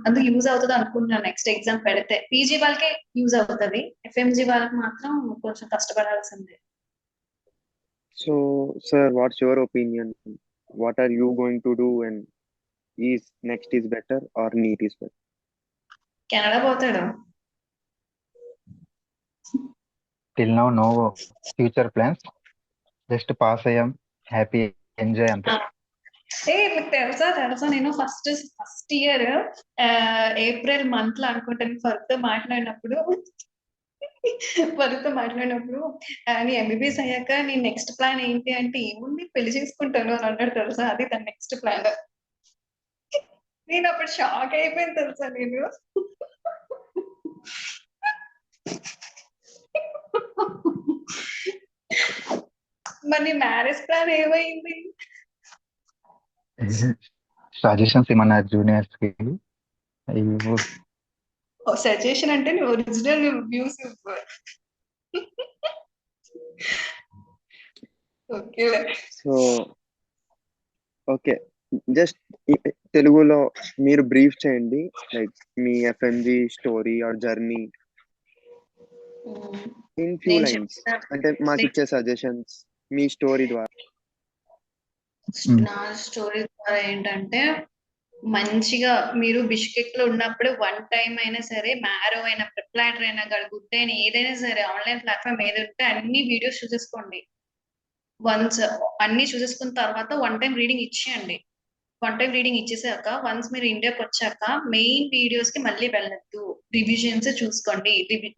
అందుకు యూజ్ అవుతుంది అనుకుంటున్నాను. నెక్స్ట్ ఎగ్జామ్ పెడితే పీజీ వాళ్ళకే యూజ్ అవుతుంది, ఎఫ్ఎంజీ వాళ్ళకి మాత్రం కొంచెం కష్టపడాల్సిందే. So, sir, what's your opinion? What are you going to do, and is next is better or NEET is better? Canada పోతాడు. Till now, no future plans. Just pass అయ్యాం, happy, enjoy అంతే. మీకు తెలుసా నేను ఫస్ట్ ఇయర్ ఏప్రిల్ మంత్ లో అనుకుంటాను ఫరూక్తో మాట్లాడినప్పుడు నీ ఎంబీబీఎస్ అయ్యాక నీ నెక్స్ట్ ప్లాన్ ఏంటి అంటే, ఏముంది పెళ్లి చేసుకుంటాను అని అన్నాడు తెలుసా. అది తన నెక్స్ట్ ప్లాన్. నేను అప్పుడు షాక్ అయిపోయింది తెలుసా. నేను మరి మ్యారేజ్ ప్లాన్ ఏమైంది? సజెషన్స్ ఏమన్నా జూనియర్స్ కి? సజెషన్ అంటే నీ original views. Okay. So okay, just తెలుగులో మీరు బ్రీఫ్ చేయండి, like me FMG story our journey in few lines. అంటే మాకు ఇచ్చే సజెషన్స్ మీ స్టోరీ ద్వారా. నా స్టోరీ ద్వారా ఏంటంటే, మంచిగా మీరు బిష్కెక్ లో ఉన్నప్పుడు 1 టైం అయినా సరే, మ్యారో అయినా, ప్రిప్లాటర్ అయినా, గుడ్ అయినా, ఏదైనా సరే ఆన్లైన్ ప్లాట్ఫామ్ ఏది ఉంటే అన్ని వీడియోస్ చూసేసుకోండి. వన్స్ అన్ని చూసేసుకున్న తర్వాత 1 టైం రీడింగ్ ఇచ్చేయండి. 1 టైం రీడింగ్ ఇచ్చేసాక వన్స్ మీరు ఇండియాకి వచ్చాక మెయిన్ వీడియోస్ కి మళ్ళీ వెళ్ళొద్దు, రివిజన్స్ చూసుకోండి.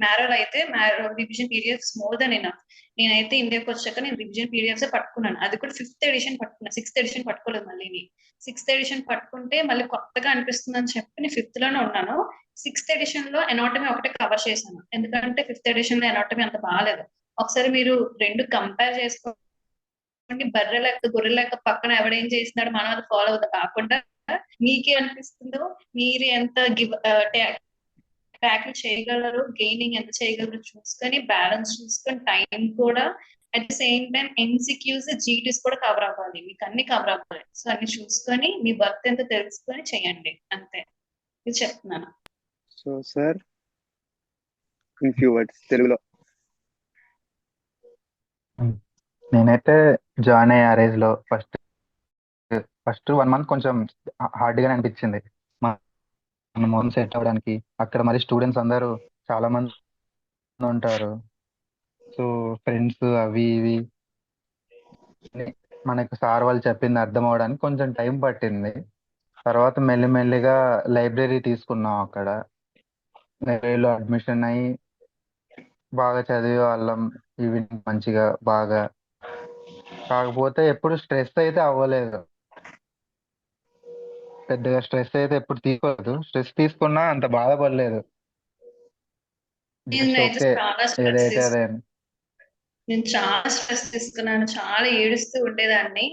మ్యారోలో అయితే marrow revision PDFs more than enough. నేనైతే ఇండియాకి వచ్చాక నేను రివిజన్ పీడిఎఫ్స్ పట్టుకున్నాను. అది కూడా 5th ఎడిషన్ పట్టుకున్నాను, 6th ఎడిషన్ పట్టుకోలేదు. మళ్ళీ 6th ఎడిషన్ పట్టుకుంటే మళ్ళీ కొత్తగా అనిపిస్తుంది అని చెప్పి నేను 5th లోనే ఉన్నాను. 6th ఎడిషన్ లో ఎనాటమీ ఒకటే కవర్ చేశాను, ఎందుకంటే 5th ఎడిషన్ లో ఎనాటమీ అంత బాగాలేదు. ఒకసారి మీరు రెండు కంపేర్ చేసుకో, బర్రె లెక్క గొర్రె లెక్క పక్కన ఎవడేం చేస్తున్నాడు మనం అది ఫాలో అవుతా కాకుండా, మీకే అనిపిస్తుందో మీరు ఎంత ట్యాకిల్ చేయగలరు, గెయినింగ్ ఎంత చేయగలరు చూసుకొని, బ్యాలెన్స్ చూసుకొని, టైం కూడా అట్ ద సేమ్ టైం ఎన్సిక్యూస్, జీటీస్ కూడా కవర్ అవ్వాలి, మీకు అన్ని కవర్ అవ్వాలి. సో అన్ని చూసుకొని మీ వర్క్ ఎంత తెలుసుకొని చేయండి, అంతే. ఇది చెప్తున్నాను. So sir, in few words తెలుగులో. నేనైతే జాయిన్ అయ్యే రేజ్ లో ఫస్ట్ 1 month కొంచెం హార్డ్ గానే అనిపించింది, మనం సెట్ అవ్వడానికి. అక్కడ మరి స్టూడెంట్స్ అందరూ చాలా మంది ఉంటారు, సో ఫ్రెండ్స్ అవి ఇవి మనకు సార్ వాళ్ళు చెప్పింది అర్థం అవడానికి కొంచెం టైం పట్టింది. తర్వాత మెల్లిమెల్లిగా లైబ్రరీ తీసుకున్నాం, అక్కడ లైబ్రరీలో అడ్మిషన్ అయ్యి బాగా చదివే వాళ్ళం, ఈవినింగ్ మంచిగా బాగా. కాకపోతే ఎప్పుడు స్ట్రెస్ అయితే అవ్వలేదు, పెద్దగా స్ట్రెస్ అయితే ఎప్పుడు తీసుకోలేదు. స్ట్రెస్ తీసుకున్నా అంత బాధపడలేదు, జస్ట్ నేనైతే ఓకే చాలా స్ట్రెస్ ఏదైతే అదే. నేను చాలా స్ట్రెస్ తీసుకున్నాను, చాలా ఏడుస్తూ ఉండేదాన్ని.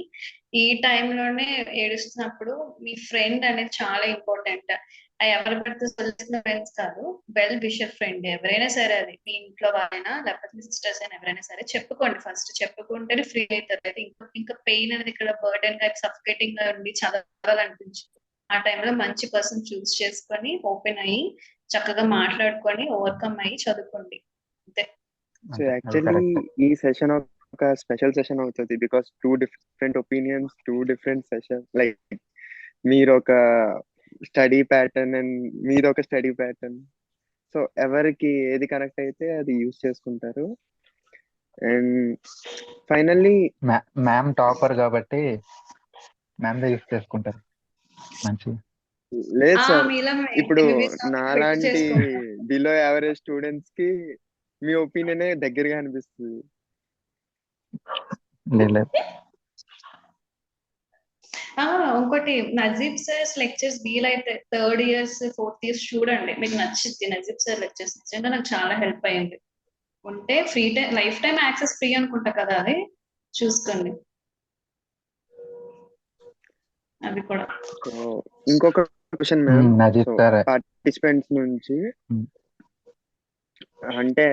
ఈ టైంలోనే ఏడుస్తున్నప్పుడు మీ ఫ్రెండ్ అనేది చాలా ఇంపార్టెంట్. ఎవరు పడితే తెలిసిన ఫ్రెండ్స్ కాదు, వెల్ విషర్ ఫ్రెండ్. ఎవరైనా సరే, అది మీ ఇంట్లో వాళ్ళైనా లేకపోతే మీ సిస్టర్స్ అయినా ఎవరైనా సరే చెప్పుకోండి. ఫస్ట్ చెప్పుకుంటేనే ఫ్రీ అవుతారు. అయితే ఇంకా పెయిన్ అనేది ఇక్కడ బర్డెన్ గా సఫికేటింగ్ గా ఉండి చదవాలనిపించింది. ఆ టైంలో మంచి పర్సన్ చూస్ చేసుకొని ఓపెన్ అయ్యి చక్కగా మాట్లాడుకొని ఓవర్కమ్ అయ్యి చదువుకోండి అంతే. సో యాక్చువల్లీ ఈ సెషన్ ఒక స్పెషల్ సెషన్ అవుతుంది because 2 different opinions, 2 different session. Like మీరు ఒక స్టడీ ప్యాటర్న్ అండ్ మీరు ఒక స్టడీ ప్యాటర్న్. సో ఎవరికి ఏది కనెక్ట్ అయితే అది యూజ్ చేసుకుంటారు. అండ్ ఫైనల్లీ మ్యామ్ టాపర్ కాబట్టి మ్యామ్ యూజ్ చేసుకుంటారు మంచిగా. లేదు సార్, మీలో ఇప్పుడు MBBS పెళ్లి నాలాంటి చేసుకుంటారు. బిలో యావరేజ్ స్టూడెంట్స్ కి మీ ఒపీనియనే దగ్గరగా అనిపిస్తుంది. లేదు ఇంకోటి, నజీబ్ సార్ లెక్చర్స్ వీలైతే 3rd ఇయర్స్ 4th ఇయర్స్ చూడండి, మీకు నచ్చింది. నజీబ్ సార్ లెక్చర్స్ నిజంగా నాకు చాలా హెల్ప్ అయ్యింది. ఉంటే free time, life time access free అనుకుంటా కదా, అది చూసుకోండి అవి కూడా. సో ఇంకొక question ma'am, Najeeb so sir participants నుంచి, అంటే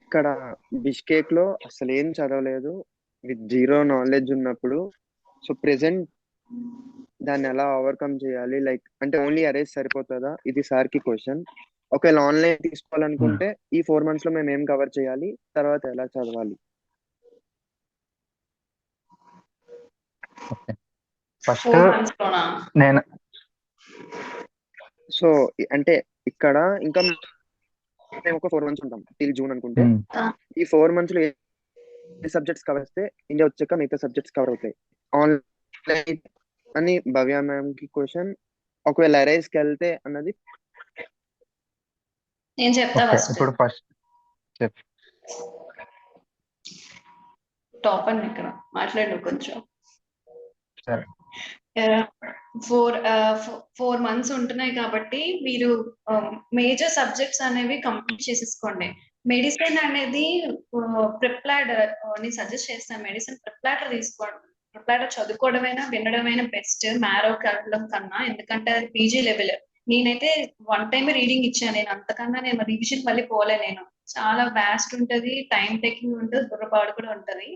ఇక్కడ బిష్కేక్ లో అసలు ఏం చదవలేదు, విత్ జీరో నాలెడ్జ్ ఉన్నప్పుడు, సో ప్రెసెంట్ దాన్ని ఎలా ఓవర్కమ్ చేయాలి? లైక్ అంటే ఓన్లీ అరేజ్ సరిపోతుందా? ఇది సార్ కి క్వశ్చన్. ఒకవేళ ఆన్లైన్ తీసుకోవాలనుకుంటే ఈ 4 months లో మేము ఏం కవర్ చేయాలి, తర్వాత ఎలా చదవాలి? ఫస్ట్ 4 months లోనా? నేను సో అంటే ఇక్కడ ఇంకా మేము ఒక 4 months ఉంటాం టిల్ జూన్ అనుకుంటే, ఈ 4 months లో ఏ సబ్జెక్ట్స్ కవర్ చేస్తే ఇండియా వచ్చాక మిగతా సబ్జెక్ట్స్ కవర్ అవుతాయి ఆన్లైన్ అని భవ్య మ్యామ్ కి క్వశ్చన్. ఒకవేళ అరైజ్ కి వెళ్తే అన్నది నేను చెప్తా ఫస్ట్. ఇప్పుడు ఫస్ట్ టాప్ అని ఇక్కడ మాట్లాడు కొంచెం. సరే 4 months ఉంటున్నాయి కాబట్టి మీరు మేజర్ సబ్జెక్ట్స్ అనేవి కంప్లీట్ చేసేసుకోండి. మెడిసిన్ అనేది ప్రిప్లాడ్ నేను సజెస్ట్ చేస్తాను. మెడిసిన్ ప్రిప్లాటర్ తీసుకోండి. ప్రిప్లాటర్ చదువుకోవడమైనా వినడమైనా బెస్ట్ మ్యారో కలపడం కన్నా, ఎందుకంటే అది పీజీ లెవెల్. నేనైతే 1 time రీడింగ్ ఇచ్చాను. నేను అంతకన్నా నేను రివిజన్ మళ్ళీ పోలే. నేను చాలా వ్యాస్ట్ ఉంటది, టైం టేకింగ్ ఉంటుంది, బుర్రపాడు కూడా ఉంటది.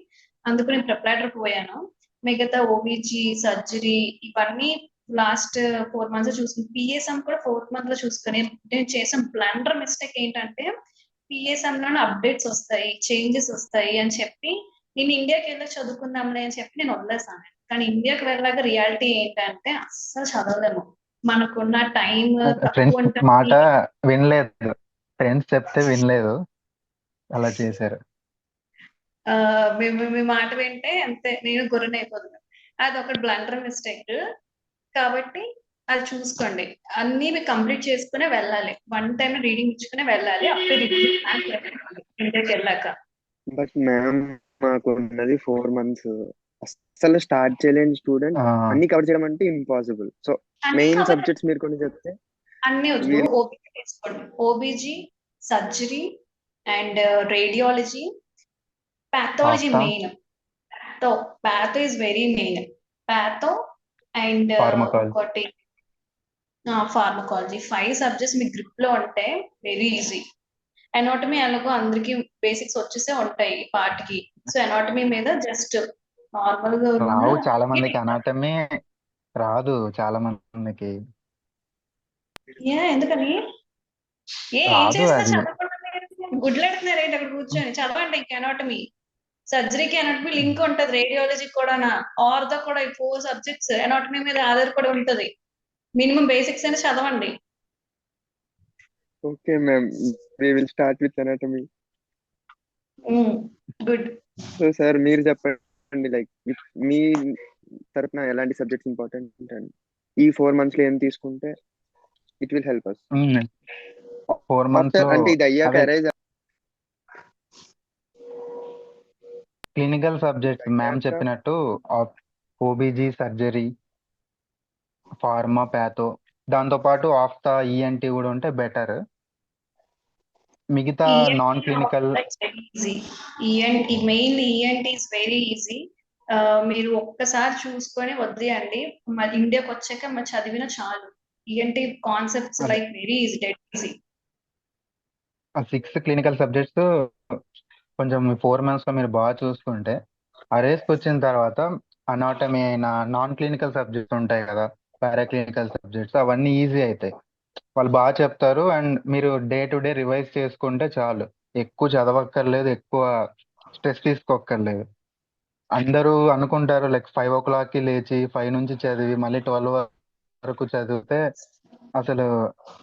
అందుకు నేను ప్రిప్లాటర్ పోయాను. మిగతా ఓబీజీ, సర్జరీ ఇవన్నీ లాస్ట్ 4 months చూసుకుని, పిఎస్ఎం కూడా 4th month లో చూసుకుని. నేను చేసిన బ్లండర్ మిస్టేక్ ఏంటంటే, పిఎస్ఎం లోనే అప్డేట్స్ వస్తాయి, చేంజెస్ వస్తాయి అని చెప్పి నేను ఇండియాకి వెళ్ళి చదువుకుందాంలే అని చెప్పి నేను వదిలేసాను. కానీ ఇండియాకి వెళ్ళాక రియాలిటీ ఏంటంటే అస్సలు చదవలేము. మనకున్న టైం తక్కువ ఫ్రెండ్స్ ఉంటుంది. మాట వినలేదు, ఫ్రెండ్స్ చెప్తే వినలేదు, అలా చేశారు. మీ మాట వింటే అంతే, నేను గుర్రనైపోతున్నాను. అది ఒక బ్లండర్ మిస్టేక్. కాబట్టి అది చూసుకోండి. అన్ని మీరు కంప్లీట్ చేసుకునే వెళ్ళాలి. 1 time రీడింగ్ ఇచ్చుకునే వెళ్ళాలి. అప్పుడు ఇండియాకి వెళ్ళాక. బట్ మ్యామ్ మాకు ఉన్నది 4 months, అస్సలు స్టార్ట్ చేయలేని స్టూడెంట్. అన్ని కవర్ చేయడం అంటే ఇంపాసిబుల్. సో మెయిన్ సబ్జెక్ట్స్ మీరు కొన్ని చెప్తే. అన్ని వద్దు, ఓబీజీ తీసుకోండి. OBG, surgery and radiology, pathology main. So patho is very main. Patho and Pharmacology. Pharmacology. 5 subjects me grip లో ఉంటే వెరీ ఈజీ. ఎనాటమీ అలాగో అందరికి బేసిక్స్ వచ్చేసే ఉంటాయి ఈ పార్ట్ కి. సో ఎనాటమీ మీద జస్ట్ నార్మల్ గా రావు చాలా మందికి, అనాటమీ రాదు చాలా మందికి. ఎందుకని ఏం రాదు చేసినా అది. చదవకుండా గుడ్లెడుతున్నారు ఏంటి అక్కడ కూర్చొని? చదవండి. ఇంక ఎనాటమీ, సర్జరీకి ఎనాటమీ లింక్ ఉంటది, రేడియాలజీ కూడా, ఆర్థో కూడా. ఈ 4 subjects ఎనాటమీ మీద ఆధారపడి ఉంటది. మినిమం బేసిక్స్ అయినా చదవండి. Okay ma'am, we will start with anatomy. Good. So sir మీరు చెప్పండి, లైక్ మీ తరపున ఎలాంటి సబ్జెక్ట్స్ ఇంపార్టెంట్ అండ్ ఈ 4 months లో ఏం తీసుకుంటే it will help us? 4 months లో అంటే ఇది అయ్యాక అరైజ్ క్లినికల్ సబ్జెక్ట్స్ మ్యామ్ చెప్పినట్టు ఓబీజీ, సర్జరీ, ఫార్మా, ప్యాథో, దాంతో పాటు ఆఫ్ ద ఈఎన్టీ కూడా ఉంటే బెటర్. మిగతా non clinical mainly ENT is very easy. మీరు ఒక్కసారి చూసుకొని వదిలేయండి. మరి ఇండియాకి వచ్చాక మరి చదివిన చాలు. ఈఎన్టీ కాన్సెప్ట్స్ అదే like very easy, dead easy. 6 clinical subjects కొంచెం 4 months లో మీరు బాగా చూసుకుంటే ఆ రేస్కి వచ్చిన తర్వాత అనాటమీ అయినా నాన్ క్లినికల్ సబ్జెక్ట్స్ ఉంటాయి కదా, పారాక్లినికల్ సబ్జెక్ట్స్, అవన్నీ ఈజీ అవుతాయి. వాళ్ళు బాగా చెప్తారు అండ్ మీరు డే టు డే రివైజ్ చేసుకుంటే చాలు. ఎక్కువ చదవక్కర్లేదు, ఎక్కువ స్ట్రెస్ తీసుకోక్కర్లేదు. అందరూ అనుకుంటారు లైక్ 5 o'clockకి లేచి 5 నుంచి చదివి మళ్ళీ 12 వరకు చదివితే అసలు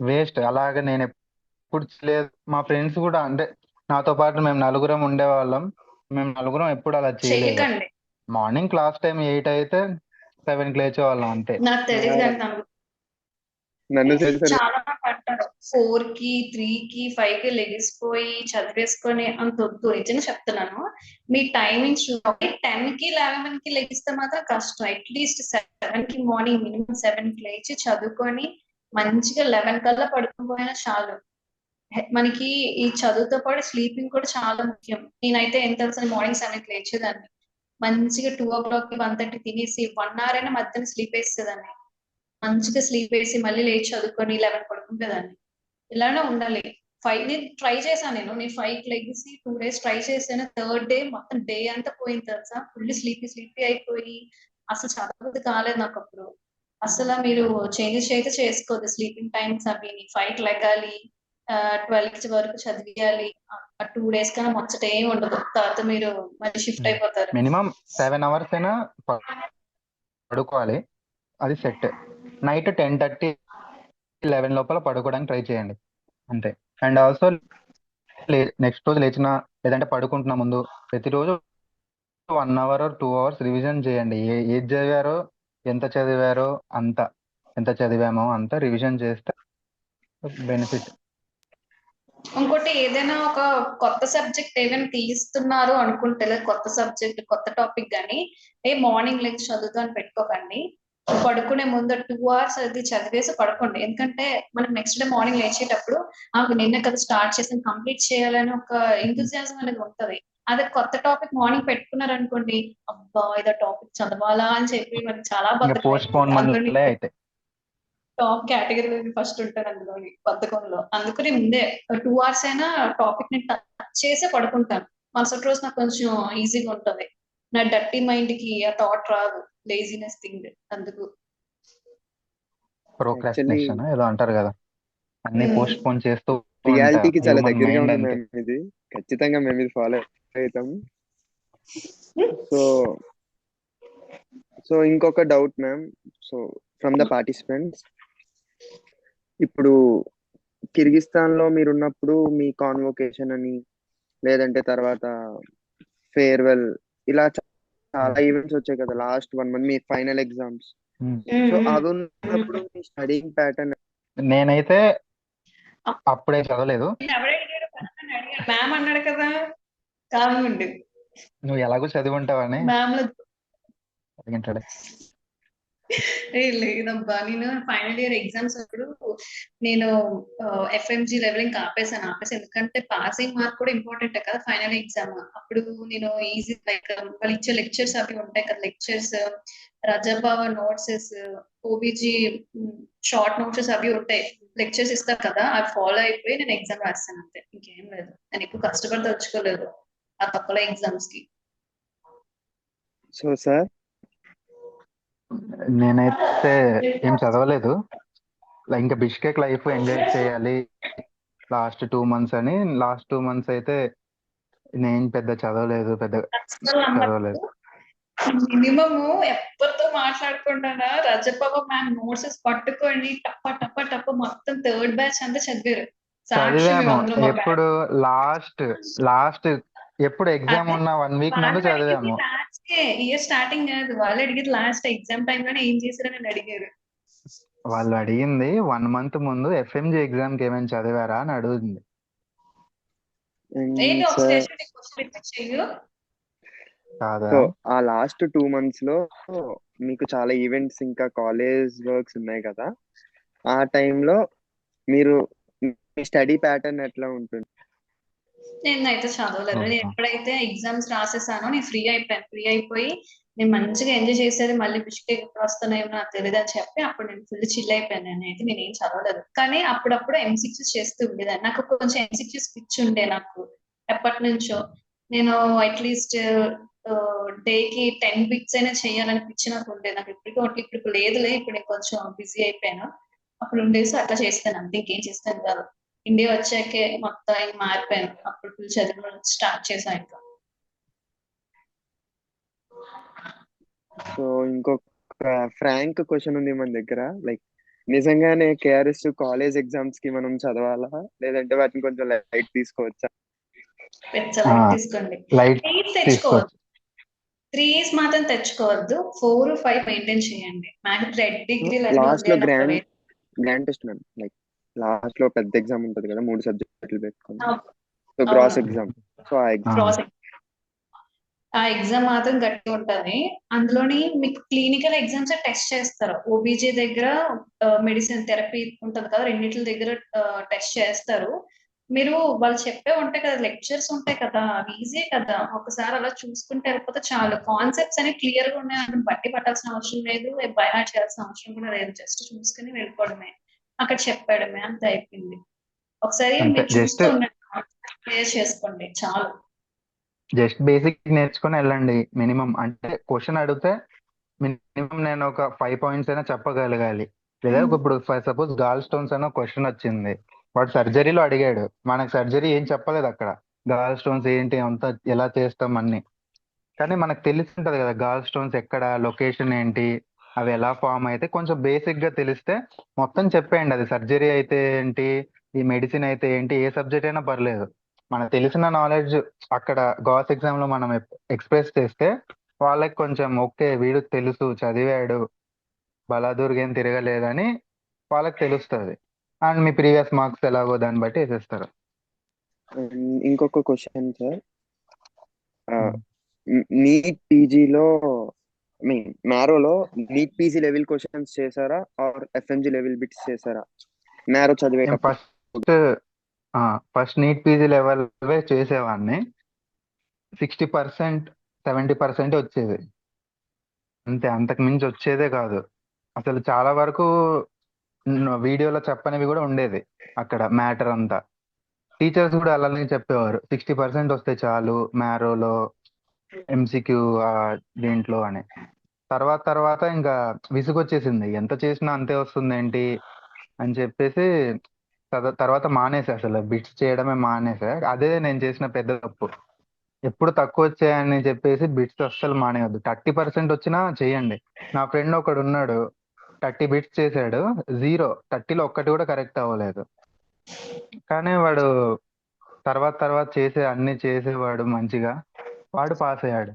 వేస్ట్. అలాగే నేను ఎప్పుడు లేదు, మా ఫ్రెండ్స్ కూడా అంటే నాతో పాటు మేము నలుగురం ఉండేవాళ్ళం. మేము నలుగురం ఎప్పుడు అలా చేయలేదు. చేయకండి. మార్నింగ్ క్లాస్ టైం 8 అయితే 7కి లేచేవాళ్ళం అంతే. నాకు తెలియదు యా, కానీ నన్ను చేశారు. చాలా మంది అంటారు 4కి 3కి 5కి లెగిసిపోయి చదివేసుకొని అంత వద్దు. నిజంగా చెప్తున్నాను, మీ టైమింగ్స్ 10కి 11కి లెగిస్తే మాత్రం కష్టం. అట్లీస్ట్ 7కి, మార్నింగ్ మినిమం 7కి లేచి చదువుకొని మంచిగా 11 కల్లా పడుకుపోయినా చాలు. మనకి ఈ చదువుతో పాటు స్లీపింగ్ కూడా చాలా ముఖ్యం. నేనైతే ఎంత తెలుసా, మార్నింగ్ 7కి లేచేదాన్ని, మంచిగా 2 o'clock 1:30 తినేసి 1 hour అయినా మధ్యాహ్నం స్లీప్ వేసేదాన్ని. మంచిగా స్లీప్ వేసి మళ్ళీ లేచి చదువుకొని 11 పడుకుంటేదాన్ని. ఇలానే ఉండాలి. 5 నేను ట్రై చేశాను. నేను 5కి లెగిసి 2 days ట్రై చేశాను. థర్డ్ డే మొత్తం డే అంతా పోయింది తెలుసా, ఫుల్ స్లీపీ అయిపోయి అసలు చదవబుద్ధి కాలేదు నాకు అప్పుడు. అసలు మీరు చేంజెస్ అయితే చేసుకోవద్దు స్లీపింగ్ టైమ్స్ అవి. 5కి లెగాలి, 12 వరకు చదివేయాలి. ఆ 2 days కన్నా ముచ్చట ఏమి ఉండదు. తర్వాత మీరు మళ్ళీ షిఫ్ట్ అయిపోతారు. మినిమం 7 hours అయినా పడుకోవాలి, అది సెట్. నైట్ 10:30 11 లోపల పడుకోవడానికి ట్రై చేయండి అంతే. అండ్ ఆల్సో నెక్స్ట్ రోజు లేచిన లేదంటే పడుకుంటున్న ముందు ప్రతిరోజు 1 hour or 2 hours రివిజన్ చేయండి. ఏది చదివారో, ఎంత చదివారో అంత, ఎంత చదివామో అంత రివిజన్ చేస్తే బెనిఫిట్. ఇంకోటి, ఏదైనా ఒక కొత్త సబ్జెక్ట్ ఏదైనా తీస్తున్నారు అనుకుంటే, లేదా కొత్త సబ్జెక్ట్ కొత్త టాపిక్ కానీ మార్నింగ్ లెక్చర్ చదువుతూ అని పెట్టుకోకండి. పడుకునే ముందు 2 hours అది చదివేసి పడుకోండి. ఎందుకంటే మనకి నెక్స్ట్ డే మార్నింగ్ లేచేటప్పుడు నిన్న కదా స్టార్ట్ చేసి కంప్లీట్ చేయాలని ఒక ఎంతూజియాజం అనేది ఉంటది. అదే కొత్త టాపిక్ మార్నింగ్ పెట్టుకున్నారు అనుకోండి, అబ్బా ఇదో టాపిక్ చదవాలా అని చెప్పి మనకి చాలా ఇంకా బద్ధకం పోస్ట్ అయిపోతుంది. పోన్ అందులో మళ్ళీ అయితే టాప్ కేటగిరీలో ఫస్ట్ ఉంటాను అందులోని బద్ధకంలో. అందుకని ముందే 2 hours అయినా టాపిక్ ని టచ్ చేసే పడుకుంటాను. మరుసటి రోజు నాకు కొంచెం ఈజీగా ఉంటది. నా డర్టీ మైండ్ కి ఆ థాట్ రాదు, లేజినెస్ థింగ్. అందుకు యాక్చువల్లీ ప్రోక్రాస్టినేషన్ ఏదో అంటారు కదా, అన్ని పోస్ట్ పోన్ చేస్తూ ఉంటా రియాలిటీకి చాలా హ్యూమన్ దగ్గరగా మైండ్ ఉంది అంతే. మ్యామ్ ఇది. ఖచ్చితంగా మేము ఇది ఫాలో అవుతాం. సో సో ఇంకొక doubt ma'am. So from the participants, ఇప్పుడు కిర్గిస్తాన్ లో మీరు ఉన్నప్పుడు మీ కాన్వోకేషన్ అని, లేదంటే తర్వాత ఫేర్వెల్, ఇలా చాలా ఈవెంట్స్ వచ్చాయి కదా లాస్ట్ 1 month, మీ ఫైనల్ ఎగ్జామ్స్. సో అవి ఉన్నప్పుడు మీ స్టడీయింగ్ ప్యాటర్న్? నేనైతే అప్పుడే చదవలేదు. మ్యామ్ అన్నాడు కదా, కామండి నువ్వు ఎలాగో చదివి ఉంటావని మ్యామ్ అడిగింటాడు. లేదబ్బా, నేను ఫైనల్ ఇయర్ ఎగ్జామ్స్ అప్పుడు నేను FMG లెవెలింగ్ ఆపేసాను. ఎందుకంటే పాసింగ్ మార్క్ కూడా ఇంపార్టెంట్ కదా ఫైనల్ ఎగ్జామ్ అప్పుడు. నేను ఈజీ లైక్ వాళ్ళు ఇచ్చే లెక్చర్స్ అవి ఉంటాయి కదా, లెక్చర్స్, రజబావ నోట్సెస్, ఓబీజీ షార్ట్ నోట్సెస్ అవి ఉంటాయి, లెక్చర్స్ ఇస్తారు కదా, అవి ఫాలో అయిపోయి నేను ఎగ్జామ్ రాస్తాను అంతే. ఇంకేం లేదు, నేను ఎక్కువ కష్టపడి తెచ్చుకోలేదు ఆ తక్కువ ఎగ్జామ్స్ కి. సో సార్, నేనైతే ఏం చదవలేదు. ఇంకా బిష్కెక్ లైఫ్ ఎంజాయ్ చేయాలి లాస్ట్ 2 months అని. లాస్ట్ 2 months అయితే నేను పెద్ద చదవలేదు. మినిమము ఎవరితో మాట్లాడుకుంటానా, రజబాబు మ్యామ్ నోట్సెస్ పట్టుకొని టప్ప టప్ప టప్ప మొత్తం థర్డ్ బ్యాచ్ అంతా చదివారు. చదివాము. ఎప్పుడు లాస్ట్ ఎప్పుడు ఎగ్జామ్ ఉన్న 1 week ముందు చదివాము. ఇయర్ స్టార్టింగ్ కాదు, వాళ్ళు అడిగేది లాస్ట్ ఎగ్జామ్ టైం లోనే ఏం చేశారని అడిగారు. వాళ్ళు అడిగింది 1 month ముందు FMG ఎగ్జామ్ కి ఏమైనా చదివారా అని అడుగుతుంది. కాదా? సో ఆ లాస్ట్ 2 months లో మీకు చాలా ఈవెంట్స్ ఇంకా కాలేజ్ వర్క్స్ ఉన్నాయి కదా, ఆ టైంలో మీరు మీ స్టడీ ప్యాటర్న్ ఎట్లా ఉంటుంది? నేను అయితే చదవలేదు. నేను ఎప్పుడైతే ఎగ్జామ్స్ రాసేసానో నేను ఫ్రీ అయిపోయాను. ఫ్రీ అయిపోయి నేను మంచిగా ఎంజాయ్ చేసేది, మళ్ళీ బిష్కేక్ ఎప్పుడు వస్తున్నాయేమో నాకు తెలియదు అని చెప్పి అప్పుడు నేను ఫుల్ చిల్ అయిపోయాను. నేనైతే నేనేం చదవలేదు, కానీ అప్పుడప్పుడు ఎంసీక్యూస్ చేస్తూ ఉండేదాన్ని. నాకు కొంచెం ఎంసీక్యూస్ పిచ్చి ఉండే నాకు ఎప్పటి నుంచో. నేను అట్లీస్ట్ డేకి 10 బిట్స్ అయినా చేయాలనిపించి నాకు ఉండేది. నాకు ఇప్పుడు లేదులే, ఇప్పుడు నేను కొంచెం బిజీ అయిపోయాను. అప్పుడు ఉండేసి అట్లా చేస్తాను అంతే, ఇంకేం చేస్తాను కాదు. ఇండియా వచ్చాకే మొత్తం ఇంక మారిపోయాను. అప్పుడు ఫుల్ చదువు స్టార్ట్ చేశాను ఇంకా. సో ఇంకొక ఫ్రాంక్ క్వశ్చన్ ఉంది మన దగ్గర. లైక్ నిజంగానే కేఆర్ఎస్ కాలేజ్ ఎగ్జామ్స్ కి మనం చదవాలా, లేదంటే వాటిని కొంచెం లైట్ తీసుకోవచ్చా? లైట్ తీసుకోండి. లైట్ 3 తెచ్చుకోవద్దు, తీసుకోవచ్చు. 3 మాత్రం తెచ్చుకోవద్దు, 4, 5 మెయింటైన్ చేయండి. రెడ్ డిగ్రీలు అన్ని లాస్ట్ లో ఉంది అని grand test ma'am, like last లో పెద్ద ఎగ్జామ్ ఉంటది కదా, 3 సబ్జెక్టులు పెట్టుకుని, సో అవును. Gross exam. సో ఆ ఎగ్జామ్ ఆ ఎగ్జామ్ మాత్రం గట్టి ఉంటది. అందులోని మీకు క్లినికల్ ఎగ్జామ్స్ టెస్ట్ చేస్తారు. ఓబీజీ దగ్గర మెడిసిన్ థెరపీ ఉంటది కదా, రెండింటి దగ్గర టెస్ట్ చేస్తారు. మీరు వాళ్ళు చెప్పే ఉంటాయి కదా, లెక్చర్స్ ఉంటాయి కదా, అవి ఈజీ కదా, ఒకసారి అలా చూసుకుంటే వెళ్ళిపోతే చాలు. కాన్సెప్ట్స్ అనేవి క్లియర్ గా ఉన్నాయి, అని బట్టి పట్టాల్సిన అవసరం లేదు, బైహార్ట్ చేయాల్సిన అవసరం కూడా లేదు. జస్ట్ చూసుకుని వెళ్ళిపోవడమే, అక్కడ చెప్పడమే, అంత అయిపోయింది. ఒకసారి అంతే, మీరు చూస్తూ ఉండండి, క్లియర్ చేసుకోండి చాలు. జస్ట్ బేసిక్ నేర్చుకుని వెళ్ళండి. మినిమం అంటే క్వశ్చన్ అడిగితే మినిమం నేను ఒక 5 పాయింట్స్ అయినా చెప్పగలగాలి. లేదా ఇప్పుడు సపోజ్ గాల్ స్టోన్స్ అన్న క్వశ్చన్ వచ్చింది, వాడు సర్జరీలో అడిగాడు, మనకు సర్జరీ ఏం చెప్పలేదు అక్కడ, గాల్ స్టోన్స్ ఏంటి అంతా ఎలా చేస్తాం అన్ని. కానీ మనకు తెలిసి ఉంటది కదా గాల్ స్టోన్స్ ఎక్కడ, లొకేషన్ ఏంటి, అవి ఎలా ఫామ్ అయితే కొంచెం బేసిక్ గా తెలిస్తే మొత్తం చెప్పేయండి. అది సర్జరీ అయితే ఏంటి, ఈ మెడిసిన్ అయితే ఏంటి, ఏ సబ్జెక్ట్ అయినా పర్లేదు. మనకు తెలిసిన నాలెడ్జ్ అక్కడ గాస్ ఎగ్జామ్ లో మనం ఎక్స్ప్రెస్ చేస్తే వాళ్ళకి కొంచెం ఓకే, వీడు తెలుసు, చదివాడు, బలాదూర్గా ఏం తిరగలేదని వాళ్ళకి తెలుస్తుంది. అండ్ మీ ప్రీవియస్ మార్క్స్ ఎలాగో దాన్ని బట్టి వేసేస్తారు. ఇంకొక క్వశ్చన్ సార్, నీట్ పీజీలో మీన్ మ్యారోలో నీట్ పీజీ లెవెల్ క్వశ్చన్స్ చేశారా ఆర్ ఎఫ్ఎంజీ లెవెల్ బిట్స్ చేశారా మ్యారో చదివేటప్పుడు? ఫస్ట్ నీట్ పీజీ లెవెల్ చేసేవాడిని. 60%, 70% వచ్చేది అంతే, అంతకు మించి వచ్చేదే కాదు. అసలు చాలా వరకు వీడియోలో చెప్పనివి కూడా ఉండేది అక్కడ మ్యాటర్ అంతా. టీచర్స్ కూడా అలానే చెప్పేవారు, 60% వస్తే చాలు మ్యారోలో, ఎంసీక్యూ దీంట్లో అని. తర్వాత తర్వాత ఇంకా విసుగొచ్చేసింది, ఎంత చేసినా అంతే వస్తుంది ఏంటి అని చెప్పేసి తర్వాత మానేసా, అసలు బిట్స్ చేయడమే మానేసా. అదే నేను చేసిన పెద్ద తప్పు. ఎప్పుడు తక్కువ వచ్చాయని చెప్పేసి బిట్స్ అస్సలు మానేయద్దు. 30% వచ్చినా చేయండి. నా ఫ్రెండ్ ఒకడు ఉన్నాడు, 30 బిట్స్ చేశాడు, 0, 30లో ఒక్కటి కూడా కరెక్ట్ అవ్వలేదు. కానీ వాడు తర్వాత అన్ని చేసేవాడు మంచిగా, వాడు పాస్ అయ్యాడు.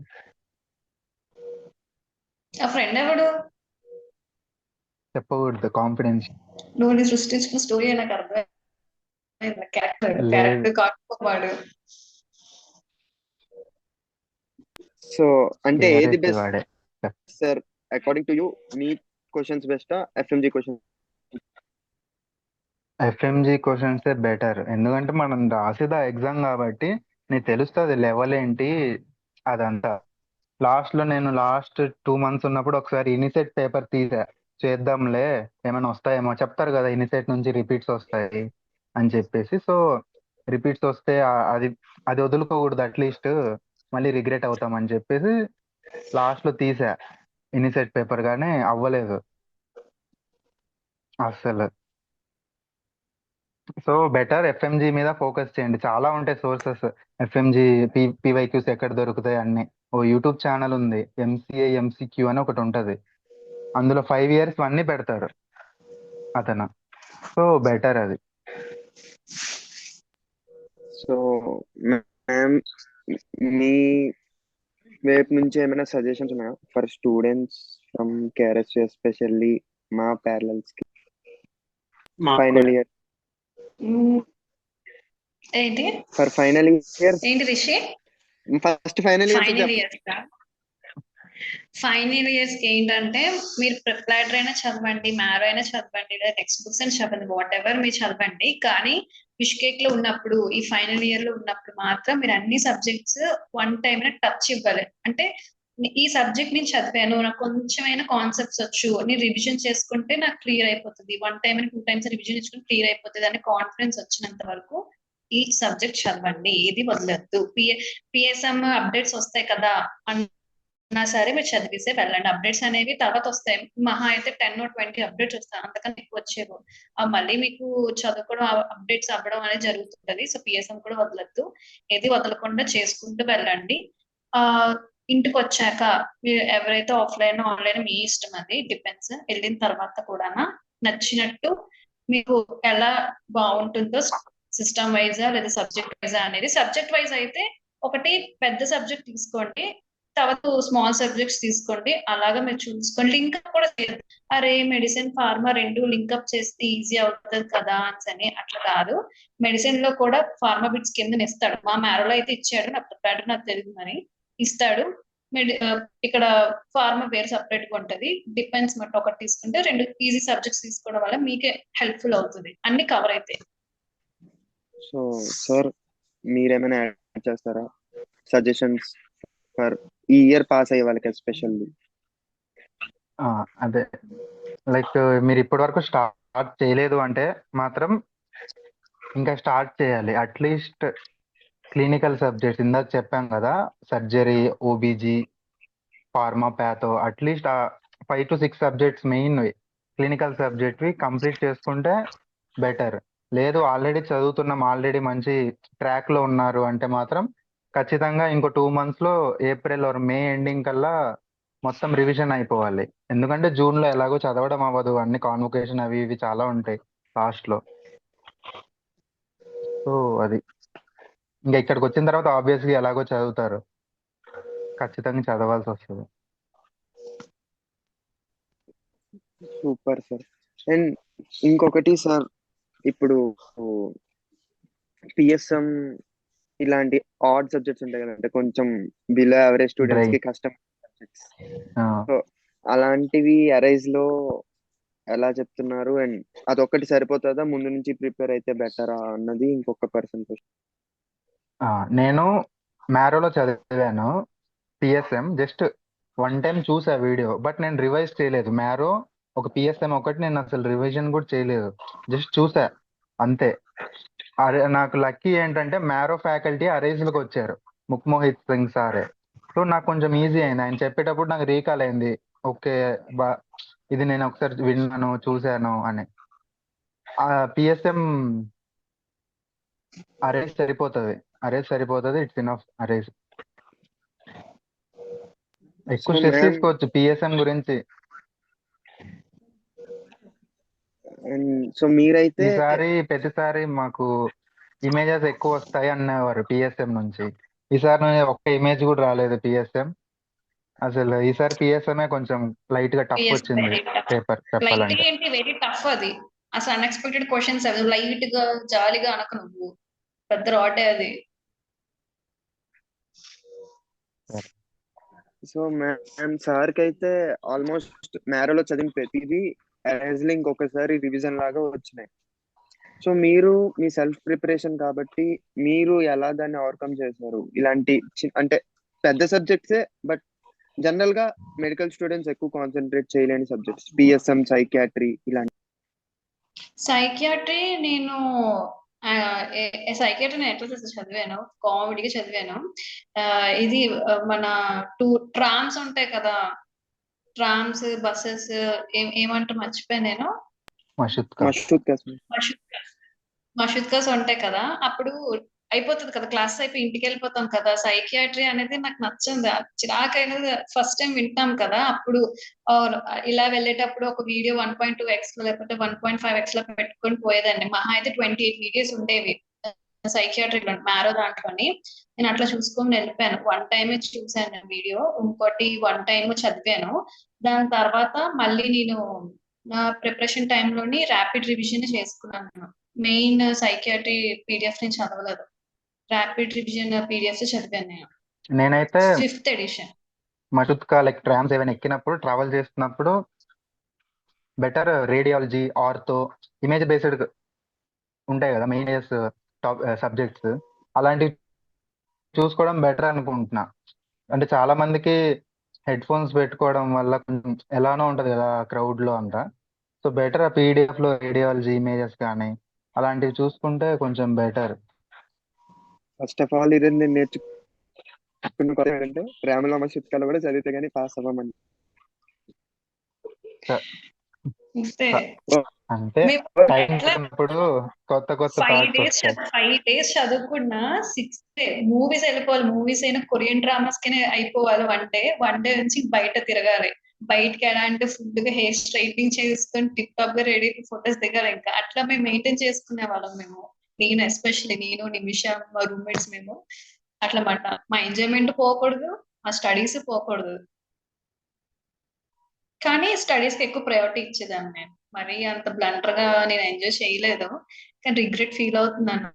ఆ ఫ్రెండ్ ఎవడు? చెప్పకూడదు, కాన్ఫిడెన్స్. నువ్వు సృష్టించిన స్టోరీ నాకు అర్థమైంది. క్యారెక్టర్ కాకపోవాడు. సో అంటే ఏది KRSU వాడే. Best sir according to you? NEET questions బెస్టా, FMG questions? FMG questions better, ఎందుకంటే మనం రాసేది ఎగ్జామ్ కాబట్టి నీకు తెలుస్తుంది లెవెల్ ఏంటి అదంతా. నేను లాస్ట్ 2 months ఉన్నప్పుడు ఒకసారి ఇనిసెట్ పేపర్ తీసా, చేద్దాంలే ఏమైనా వస్తాయేమో, చెప్తారు కదా ఇనిసెట్ నుంచి రిపీట్స్ వస్తాయి అని చెప్పేసి. సో రిపీట్స్ వస్తే అది అది వదులుకోకూడదు, అట్లీస్ట్ మళ్ళీ రిగ్రెట్ అవుతామని చెప్పేసి లాస్ట్ లో తీసా ఇనిసెట్ పేపర్, కానీ అవ్వలేదు అస్సలు. సో బెటర్ ఎఫ్ఎంజీ మీద ఫోకస్ చేయండి, చాలా ఉంటాయి సోర్సెస్. ఎఫ్ఎంజీ పీవైక్యూస్ ఎక్కడ దొరుకుతాయి అన్ని. ఓ యూట్యూబ్ ఛానల్ ఉంది, ఎంసీఏ ఎంసీక్యూ అని ఒకటి ఉంటది, అందులో 5 years అన్ని పెడతారు అతను. సో బెటర్ అది. సో మ్యామ్, మీ వైపు నుంచి ఏమైనా సజెషన్స్ ఉన్నాయా for students from KRs, especially మా ప్యారలల్స్ కి ఫైనల్ ఇయర్? ఏంటి ఫర్ ఫైనల్ ఇయర్, ఏంటి Rishi? First final final year. Years final years కి ఏంటంటే, మీరు ప్రిపరేటరీ అయినా చదవండి, మ్యారో అయినా చదవండి, లేదా టెక్స్ట్ బుక్స్ అయినా చదవండి, వాట్ ఎవర్ మీరు చదవండి. కానీ బిష్కేక్ లో ఉన్నప్పుడు, ఈ ఫైనల్ ఇయర్ లో ఉన్నప్పుడు మాత్రం మీరు అన్ని సబ్జెక్ట్స్ 1 time టచ్ ఇవ్వాలి. అంటే ఈ సబ్జెక్ట్ నేను చదివాను, నాకు కొంచెమైనా కాన్సెప్ట్స్ వచ్చు, నేను రివిజన్ చేసుకుంటే నాకు క్లియర్ అయిపోతుంది, 1 టైం అని 2 టైమ్స్ రివిజన్ ఇచ్చుకుంటే క్లియర్ అయిపోతుంది అనే కాన్ఫిడెన్స్ వచ్చినంత వరకు ఈ సబ్జెక్ట్ చదవండి, ఏది వదలద్దు. పిఎస్ఎం అప్డేట్స్ వస్తాయి కదా అన్నా సరే మీరు చదివిసే వెళ్ళండి. అప్డేట్స్ అనేవి తర్వాత వస్తాయి, మహా అయితే 10 or 20 అప్డేట్స్ వస్తాయి, అంతకన్నా ఎక్కువ వచ్చేవు. మళ్ళీ మీకు చదువుకోవడం అప్డేట్స్ అవ్వడం అనేది జరుగుతుంటది. సో పిఎస్ఎం కూడా వదలద్దు, ఏది వదలకుండా చేసుకుంటూ వెళ్ళండి. ఆ ఇంటికి వచ్చాక మీరు ఎవరైతే ఆఫ్లైన్ ఆన్లైన్ మీ ఇష్టం, అది డిపెండ్స్. వెళ్ళిన తర్వాత కూడా నచ్చినట్టు మీకు ఎలా బాగుంటుందో సిస్టమ్ వైజా లేదా సబ్జెక్ట్ వైజా అనేది. సబ్జెక్ట్ వైజ్ అయితే ఒకటి పెద్ద సబ్జెక్ట్ తీసుకోండి, తర్వాత స్మాల్ సబ్జెక్ట్స్ తీసుకోండి, అలాగా మీరు చూసుకోండి. లింకప్ కూడా చేయదు, అరే మెడిసిన్ ఫార్మా రెండు లింకప్ చేస్తే ఈజీ అవుతుంది కదా అని అట్లా కాదు. మెడిసిన్ లో కూడా ఫార్మా బిట్స్ కింద ఇస్తాడు, మా మ్యారోలో అయితే ఇచ్చాడు, నాకు ప్యాటర్న్ నాకు తెలియదు మరి ఇస్తాడు. ఇక్కడ ఫార్మా వేరే సపరేట్ గా ఉంటది, డిపెండ్స్ మాట. ఒకటి తీసుకుంటే 2 ఈజీ సబ్జెక్ట్స్ తీసుకోవడం వల్ల మీకే హెల్ప్ఫుల్ అవుతుంది, అన్ని కవర్ అయితే. సో సార్ మీరేమైనా యాడ్ చేస్తారా సజెషన్స్ ఫర్ ఈ ఇయర్ పాస్ అయ్యే వాళ్ళకి ఎస్పెషల్లీ? అదే లైక్ మీరు ఇప్పటి వరకు స్టార్ట్ చేయలేదు అంటే మాత్రం ఇంకా స్టార్ట్ చేయాలి. అట్లీస్ట్ క్లినికల్ సబ్జెక్ట్స్ ఇందాక చెప్పాం కదా, surgery, OBG, pharma, patho, at least 5 to 6 subjects main clinical సబ్జెక్ట్వి కంప్లీట్ చేసుకుంటే బెటర్. లేదు ఆల్రెడీ చదువుతున్నాం, ఆల్రెడీ మంచి ట్రాక్ లో ఉన్నారు అంటే మాత్రం ఖచ్చితంగా ఇంకో 2 months లో ఏప్రిల్ ఆర్ మే ఎండింగ్ కల్లా మొత్తం రివిజన్ అయిపోవాలి. ఎందుకంటే జూన్ లో ఎలాగో చదవడం అవ్వదు, అన్ని కాన్వొకేషన్ అవి ఇవి చాలా ఉంటాయి లాస్ట్ లో. సో అది ఇంకా ఇక్కడికి వచ్చిన తర్వాత ఆబ్వియస్గా ఎలాగో చదువుతారు, ఖచ్చితంగా చదవాల్సి వస్తుంది. Super sir. అండ్ ఇంకొకటి సార్, ఇప్పుడు పిఎస్ఎం ఇలాంటి ఆడ్ సబ్జెక్ట్స్ ఉంటాయి కదంటే కొంచెం బిలో యావరేజ్ డ్రై స్టూడెంట్స్ కి కష్టం సబ్జెక్ట్స్, సో అలాంటివి అరైజ్ లో ఎలా చెప్తున్నారు? అండ్ అదొక్కటి సరిపోతుందా, ముందు నుంచి ప్రిపేర్ అయితే బెటరా అన్నది ఇంకొక పర్సన్ క్వశ్చన్. నేను మ్యారోలో చదివాను పిఎస్ఎం, జస్ట్ 1 time చూసా వీడియో, బట్ నేను రివైజ్ చేయలేదు. మ్యారో ఒక పిఎస్ఎం ఒకటి నేను అసలు రివిజన్ కూడా చేయలేదు, జస్ట్ చూసా అంతే. అరే నాకు లక్కీ ఏంటంటే మ్యారో ఫ్యాకల్టీ అరేజ్లకు వచ్చారు, ముక్మోహిత్ సింగ్ సారే. సో నాకు కొంచెం ఈజీ అయింది, ఆయన చెప్పేటప్పుడు నాకు రీకాల్ అయింది, ఓకే బా ఇది నేను ఒకసారి విన్నాను చూశాను అని. పిఎస్ఎం అరేజ్ సరిపోతుంది, ఇట్స్ ఇనఫ్ అరేజ్. ఎక్కువ సో స్ట్రెస్ మ్యామ్, తీసుకోవచ్చు పిఎస్ఎం గురించి. అండ్ సో మీరైతే ఈసారి ప్రతిసారి మాకు ఇమేజెస్ ఎక్కువ వస్తాయి అనేవారు పిఎస్ఎం నుంచి, ఈసారి ఒక్క ఇమేజ్ కూడా రాలేదు పిఎస్ఎం. అసలు ఈసారి పిఎస్ఎంఏ కొంచెం లైట్ గా టఫ్ వచ్చింది పేపర్ లైట్ చెప్పాలంటే. ఏంటి, వెరీ టఫ్ అది. అసలు అన్ఎక్స్పెక్టెడ్ క్వశ్చన్స్ అవి, లైట్ గా జాలీగా అనకు నువ్వు, పెద్ద రాటే అది. సో మ్యామ్ సార్కి అయితే ఆల్మోస్ట్ మ్యారోలో చదివిన ప్రతిదీ యాజ్ ఇంకొకసారి రివిజన్ లాగా వచ్చినాయి. సో మీరు మీ సెల్ఫ్ ప్రిపరేషన్ కాబట్టి మీరు ఎలా దాన్ని ఓవర్కమ్ చేశారు? ఇలాంటి అంటే పెద్ద సబ్జెక్ట్సే, బట్ జనరల్ గా మెడికల్ స్టూడెంట్స్ ఎక్కువ కాన్సన్ట్రేట్ చేయలేని సబ్జెక్ట్స్, పిఎస్ఎం, సైకియాట్రీ ఇలాంటి. సైకియాట్రీ నేను సైకియాట్రీ నేను ఎట్లా చదివాను, కామెడీగా చదివాను. ఇది మన 2 ట్రామ్స్ ఉంటాయి కదా, ట్రామ్స్ బస్సెస్ ఏమంటారు మర్చిపోయాను నేను. మషుద్కాస్ ఉంటాయి కదా, అప్పుడు అయిపోతుంది కదా క్లాస్ అయిపోయి ఇంటికి వెళ్ళిపోతాం కదా. సైకియాట్రీ అనేది నాకు నచ్చింది, చిరాకైనది. ఫస్ట్ టైం వింటాం కదా, అప్పుడు ఇలా వెళ్ళేటప్పుడు ఒక వీడియో 1.2x లో లేకపోతే 1.5x లో పెట్టుకొని పోయేదాన్ని. మహా అయితే 28 వీడియోస్ ఉండేవి సైకియాట్రీ మ్యారో దాంట్లోని. నేను అట్లా చూసుకొని వెళ్ళిపోయాను. 1 time చూసాను వీడియో, ఇంకోటి 1 time చదివాను. దాని తర్వాత మళ్ళీ నేను నా ప్రిపరేషన్ టైంలోని ర్యాపిడ్ రివిజన్ చేసుకున్నాను. మెయిన్ సైకియాట్రీ పీడిఎఫ్ నేను చదవలేదు, ర్యాపిడ్ రివిజన్ పీడిఎఫ్ చదివాను నేనైతే 5th edition. మటుత్కా లైక్ ట్రామ్స్ ఏమైనా ఎక్కినప్పుడు ట్రావెల్ చేస్తున్నప్పుడు better radiology, ortho, image based ఉంటాయి కదా మెయిన్ టాప్ సబ్జెక్ట్స్, అలాంటివి చూసుకోవడం బెటర్ అనుకుంటున్నా. అంటే చాలా మందికి హెడ్ ఫోన్స్ పెట్టుకోవడం వల్ల కొంచెం ఎలానో ఉంటది కదా క్రౌడ్ లో అంతా. సో బెటర్ ఆ పీడిఎఫ్ లో రేడియాలజీ ఇమేజెస్ కానీ అలాంటివి చూసుకుంటే కొంచెం బెటర్. ఫస్ట్ ఆఫ్ ఆల్ ఈరోజు నేను నేర్చుకున్న కొత్త ఏంటంటే రామనామ చిట్కాలు కూడా చదివితే కానీ పాస్ అవ్వమని. అంతే. అంటే మేము టైం ఎట్లా ఉన్నప్పుడు కొత్త కొత్త 5 థాట్స్ డేస్ వస్తాయి. 5 డేస్ చదువుకున్నా 6th డే మూవీస్ వెళ్ళిపోవాలి. మూవీస్ అయినా కొరియన్ డ్రామాస్ కినే అయిపోవాలి. 1 డే నుంచి బయట తిరగాలి. బయటకి ఎలా అంటే ఫుడ్ గా హెయిర్ స్ట్రైట్నింగ్ చేసుకొని టిప్ టాప్ గా రెడీ ఫొటోస్ దిగాలి. ఇంకా అట్లా మేము మెయింటైన్ చేసుకునే వాళ్ళం మేము. నేను ఎస్పెషల్లీ నేను నిమిష మా రూమ్మేట్స్ మేము అట్లా మాట. మా ఎంజాయ్మెంట్ పోకూడదు, మా స్టడీస్ పోకూడదు. కానీ స్టడీస్ కి ఎక్కువ ప్రయారిటీ ఇచ్చేదాన్ని నేను. మరి అంత బ్లండర్ గా నేను ఎంజాయ్ చేయలేదు. కానీ రిగ్రెట్ ఫీల్ అవుతున్నాను.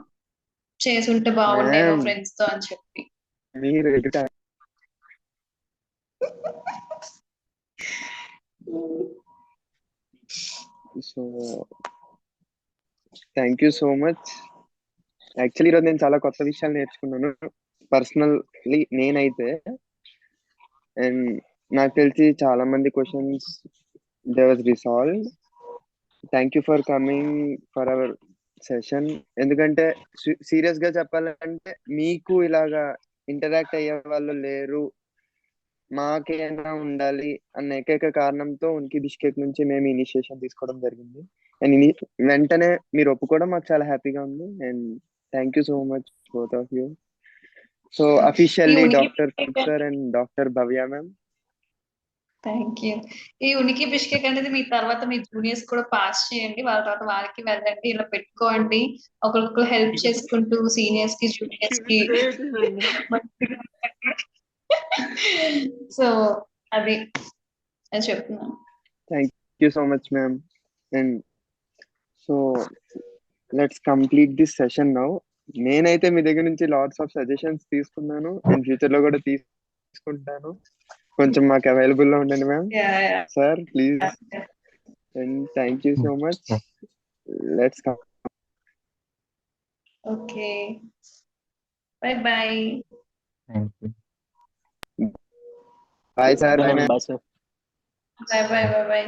చేసుంటే బాగుండేమో మ్యామ్ ఫ్రెండ్స్ తో అని చెప్పి. మీరు so thank you so much. Actually ఈరోజు నేను చాలా కొత్త విషయాలు నేర్చుకున్నాను పర్సనల్లీ నేనైతే. అండ్ నాకు తెలిసి చాలా మంది questions they was రిసాల్వ్డ్. Thank you for coming for hour session. ఎందుకంటే సీరియస్ గా చెప్పాలంటే మీకు ఇలాగా ఇంటరాక్ట్ అయ్యే వాళ్ళు లేరు, మాకేనా ఉండాలి అన్న ఏకైక కారణంతో ఉనికి బిష్కెక్ నుంచి మేము ఇనిషియేషన్ తీసుకోవడం జరిగింది. అండ్ వెంటనే మీరు ఒప్పుకోవడం మాకు చాలా హ్యాపీగా ఉంది. And thank you so much both of you. So ఈ అఫీషియల్లీ ఉనికి doctor Farooq sir and doctor Bhavya ma'am. Thank you. ఈ ఉనికి బిష్కెక్ అనేది మీ తర్వాత మీ జూనియర్స్ కూడా పాస్ చేయండి. వాళ్ళ తర్వాత వాళ్ళకి వెళ్ళండి. ఇలా పెట్టుకోండి. ఒకరికొకరు హెల్ప్ చేసుకుంటూ సీనియర్స్ కి జూనియర్స్ కి సో అది అని చెప్తున్నాను. Thank you so much ma'am. And so let's complete this session now. నేనైతే మీ దగ్గర నుంచి లాట్స్ ఆఫ్ సజెషన్స్ తీసుకున్నాను అండ్ ఫ్యూచర్ లో కూడా తీసుకుంటాను. కొంచెం మాకు అవైలబుల్ లో ఉండండి ma'am. Sir please. And thank you so much. Let's come. Okay, bye bye. Thank you. Bye sir. Bye ma'am. Bye, sir. Bye bye bye by.